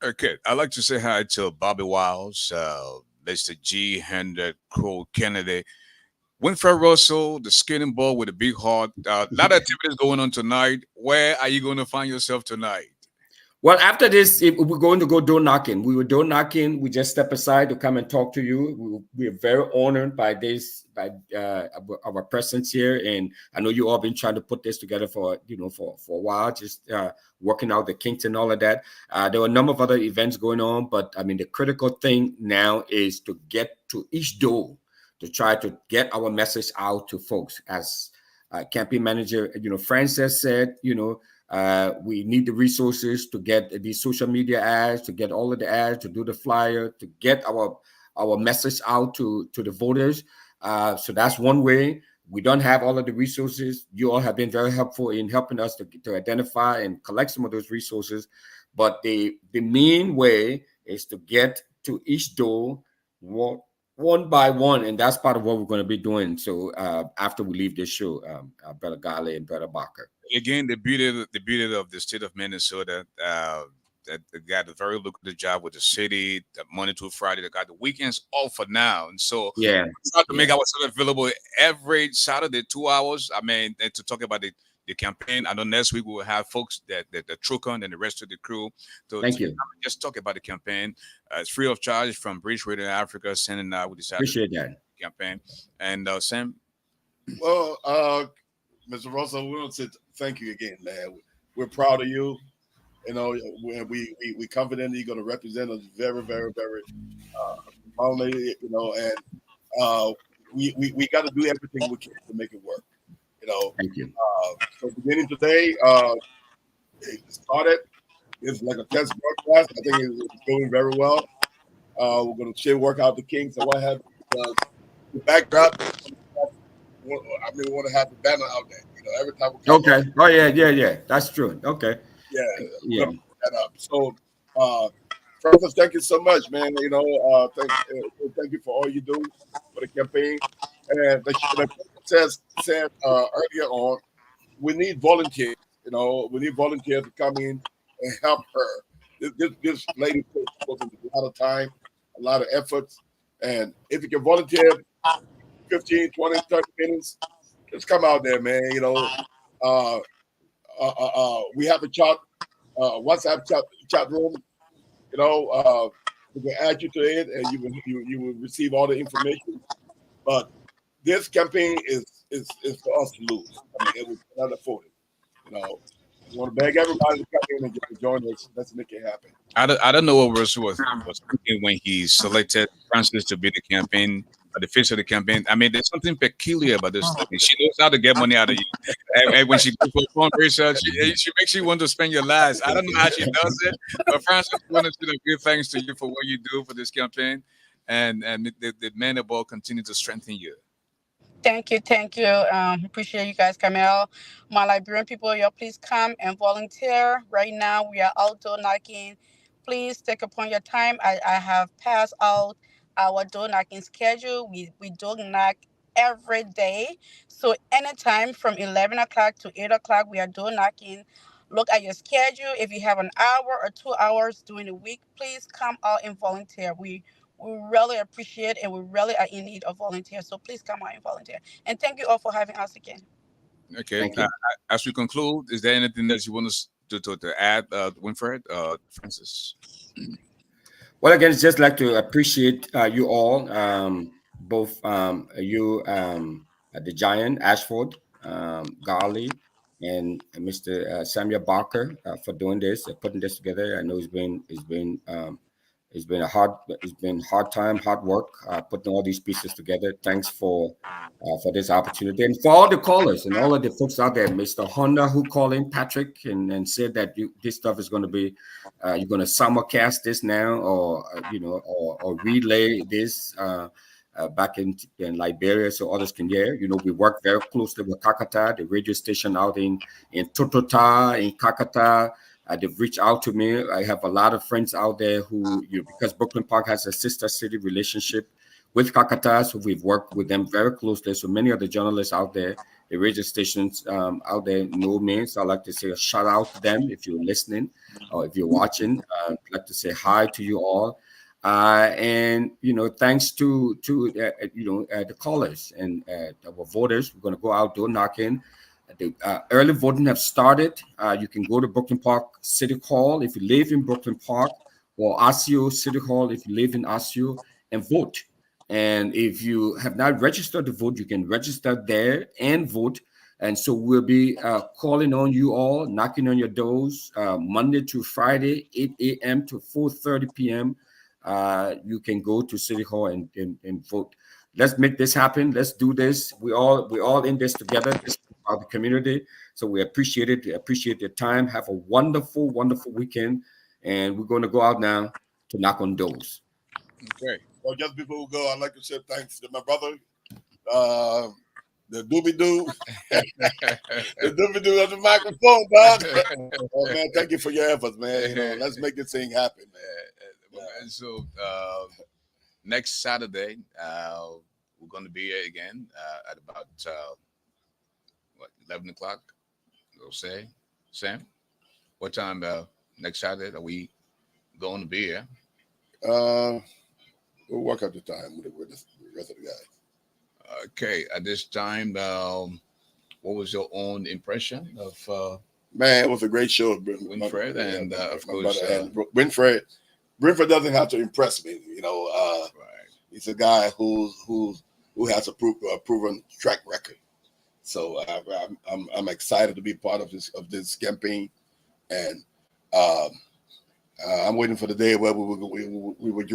Okay, I'd like to say hi to Bobby Wiles, Mr. G. Hendrick Crow Kennedy, Winfred Russell, the skating ball with a big heart. A lot of activities going on tonight. Where are you going to find yourself tonight? Well, after this, we're going to go door knocking. We were door knocking. We just step aside to come and talk to you. We are very honored by our presence here, and I know you all been trying to put this together for a while, just working out the kinks and all of that. There were a number of other events going on, but I mean the critical thing now is to get to each door to try to get our message out to folks. As campaign manager, Frances said, we need the resources to get these social media ads, to get all of the ads, to do the flyer, to get our message out to the voters. So that's one way. We don't have all of the resources. You all have been very helpful in helping us to identify and collect some of those resources. But the main way is to get to each door one by one, and that's part of what we're going to be doing. So after we leave this show, Brother Gale and Brother Barker. Again, the beauty of the state of Minnesota, that got a very lucrative job with the city, the Monday to Friday. They got the weekends off for now, and so Yeah. we try to make ourselves available every Saturday, 2 hours. I mean, and to talk about the campaign. I know next week we will have folks that the Trucon and the rest of the crew Thank to you. just talk about the campaign. It's free of charge from Bridge Radio Africa. Sending out, we decided Appreciate that. campaign. And Sam, Well, Mr. Russell, we want to say thank you again, man. We're proud of you. You know, we confident you're going to represent us very, very, very strongly. You know, and we got to do everything we can to make it work. You know, Thank you. so beginning today, it started. It's like a test broadcast. I think it's going very well. We're going to work out the kinks and what have you. The backdrop. We want to have the banner out there. You know, every time we come Okay. Oh yeah. That's true. Okay. we're gonna put that up. So, Francis, thank you so much, man. You know, thank you for all you do for the campaign. And the said earlier on, we need volunteers. You know, we need volunteers to come in and help her. This lady put a lot of time, a lot of efforts, and if you can volunteer 15, 20, 30 minutes, just come out there, man. You know, we have a WhatsApp chat room. You know, we can add you to it, and you will receive all the information. But this campaign is for us to lose. I mean, we cannot afford it. You know, we want to beg everybody to come in and join us. Let's make it happen. I don't know what Russell was thinking when he selected Francis to be the campaign the face of the campaign. I mean, there's something peculiar about this lady. She knows how to get money out of you. And when she goes for fundraiser, she makes you want to spend your lives. I don't know how she does it, but Francis, I want to give thanks to you for what you do for this campaign, and the men above continue to strengthen you. Thank you. Appreciate you guys coming out. My Liberian people, y'all please come and volunteer. Right now, we are outdoor knocking. Please take upon your time. I have passed out our door knocking schedule. We do knock every day. So anytime from 11 o'clock to 8 o'clock, we are door knocking. Look at your schedule. If you have an hour or 2 hours during the week, please come out and volunteer. We really appreciate and we really are in need of volunteers. So please come out and volunteer. And thank you all for having us again. Okay. As we conclude, is there anything that you want us to add, Winfred, Francis? Well, again, it's just like to appreciate you all, both you, the Giant, Ashford, Garley, and Mr. Samuel Barker for doing this, putting this together. I know it's been hard time, hard work, putting all these pieces together. Thanks for this opportunity, and for all the callers and all of the folks out there, Mr. Honda who called in, Patrick, and said that this stuff is going to be, you're going to simulcast this now, or or relay this back in Liberia so others can hear. You know, we work very closely with Kakata, the radio station out in Totota, in Kakata. They've reached out to me. I have a lot of friends out there who, because Brooklyn Park has a sister city relationship with Kakata, so we've worked with them very closely. So many of the journalists out there, the radio stations out there know me. So I'd like to say a shout out to them if you're listening or if you're watching. I'd like to say hi to you all. And thanks to the callers and our voters. We're going to go out door knocking. The early voting have started. You can go to Brooklyn Park City Hall if you live in Brooklyn Park, or ASIO City Hall if you live in ASIO, and vote. And if you have not registered to vote, you can register there and vote. And so we'll be calling on you all, knocking on your doors, Monday to Friday, 8 a.m. to 4:30 p.m. You can go to City Hall and vote. Let's make this happen. Let's do this. We're all in this together. This is about the community. So we appreciate it. We appreciate your time. Have a wonderful, wonderful weekend. And we're going to go out now to knock on doors. Okay. Well, just before we go, I'd like to say thanks to my brother, the Doobie Doo. The Doobie Doo on the microphone, dog. Oh, man, thank you for your efforts, man. Let's make this thing happen, man. And so next Saturday, we're going to be here again at about 11 o'clock. We'll say, Sam, what time? next Saturday? Are we going to be here? We'll work out the time with the rest of the guys. Okay. At this time, what was your own impression of Man, it was a great show. Winfred? And of course, Winfred doesn't have to impress me. right. He's a guy who has a proven track record. So I'm excited to be part of this campaign, and I'm waiting for the day where we would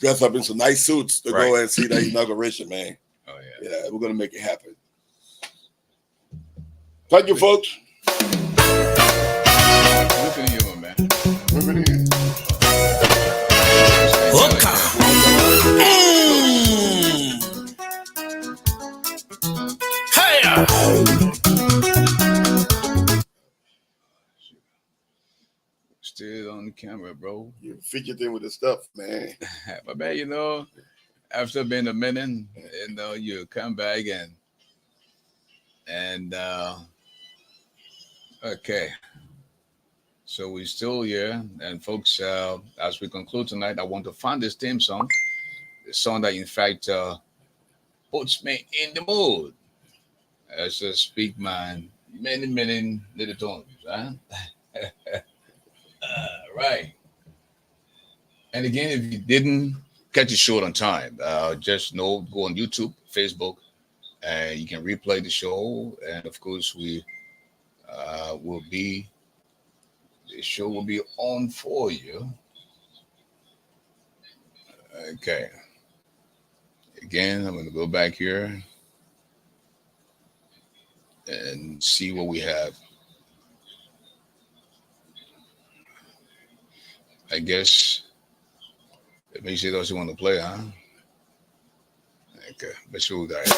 dress up in some nice suits to go and see the inauguration, man. Oh Yeah, we're gonna make it happen. Thank you, folks. Look at you, my man. Still on the camera, bro. You fidgeting with the stuff, man. But man, after being a minute, you come back and okay. So we're still here, and folks, as we conclude tonight, I want to find this theme song, the song that in fact puts me in the mood. As I speak my many little tones, huh? Right. And again, if you didn't catch the show on time, just know, go on YouTube, Facebook, and you can replay the show. And of course, the show will be on for you. Okay. Again, I'm going to go back here and see what we have. I guess let me see those who want to play, huh? Okay, let's see who got it.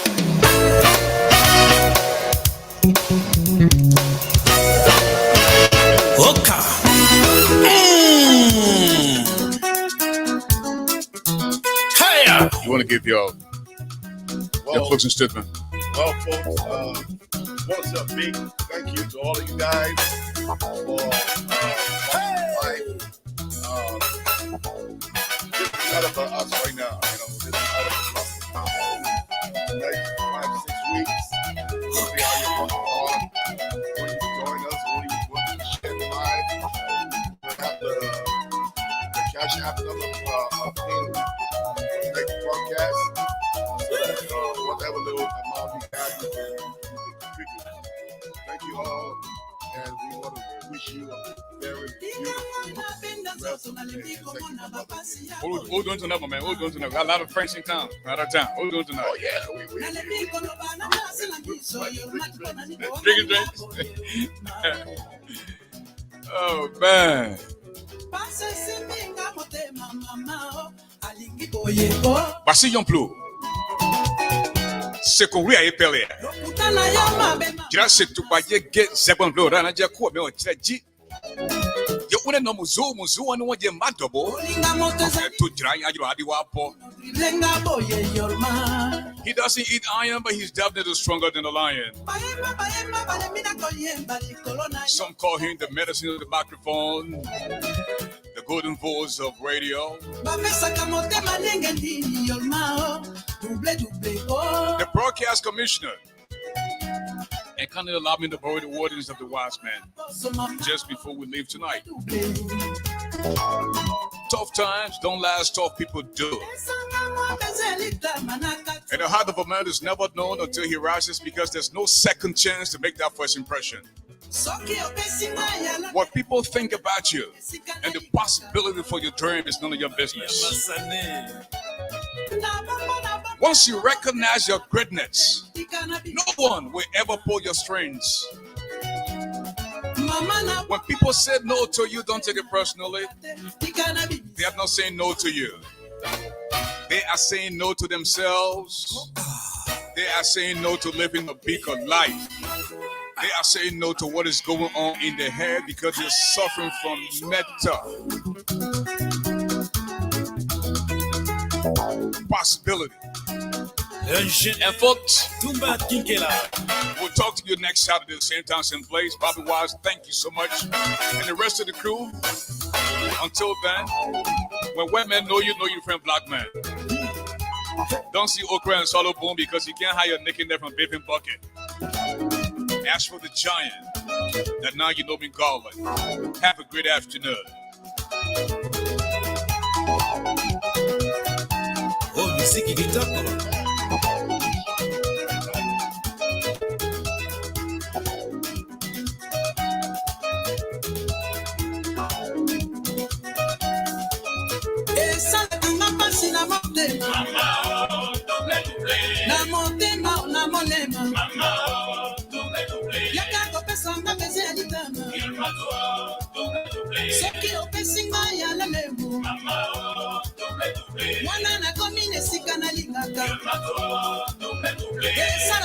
You want to give your closing statement? Well, folks, what's up, big? Thank you to all of you guys for getting out of us right now. Getting out of us. Next 5-6 weeks, we'll be out here on. When you join us, when you share live, we'll have the cash app number in the next broadcast. So that whatever little amount you have, you can contribute. Thank you all, and we want to wish you a very beautiful rest of the day. What we doing tonight, my man? What we doing tonight? We got a lot of friends in town, out of town. What we doing tonight? Oh yeah, Drinking drinks. Oh man. Voici yon plou. Se kouri a epele. Kira se tubaye ge zekwan plou rana je ko me o tiraji. Yo une no muzu anu waje madobo. To dry ajiro adiwapo. He doesn't eat iron, but he's definitely stronger than a lion. Some call him the medicine of the microphone, the golden voice of radio, the broadcast commissioner, and kindly allow me to borrow the wardens of the wise man just before we leave tonight. Tough times don't last, tough people do. And the heart of a man is never known until he rises, because there's no second chance to make that first impression. What people think about you and the possibility for your dream is none of your business. Once you recognize your greatness, no one will ever pull your strings. When people say no to you, don't take it personally. They are not saying no to you. They are saying no to themselves. They are saying no to living a bigger life. They are saying no to what is going on in their head, because they're suffering from mental possibility. And folks, we'll talk to you next Saturday at the same time, same place. Bobby Wise, thank you so much. And the rest of the crew, until then, when white men know your friend black man. Don't see Okra and Solo Boom because you can't hire Nick in there from Biff and Bucket. As for the giant, that now you know me calling. Have a great afternoon. Oh, musique kitoko. Esa kanga pasi na motema. Na motema na monema. Yaka kopesa nga pese ya litama. Soki opesinga ya lememu. Mwana na komine sika na lingaka. Esa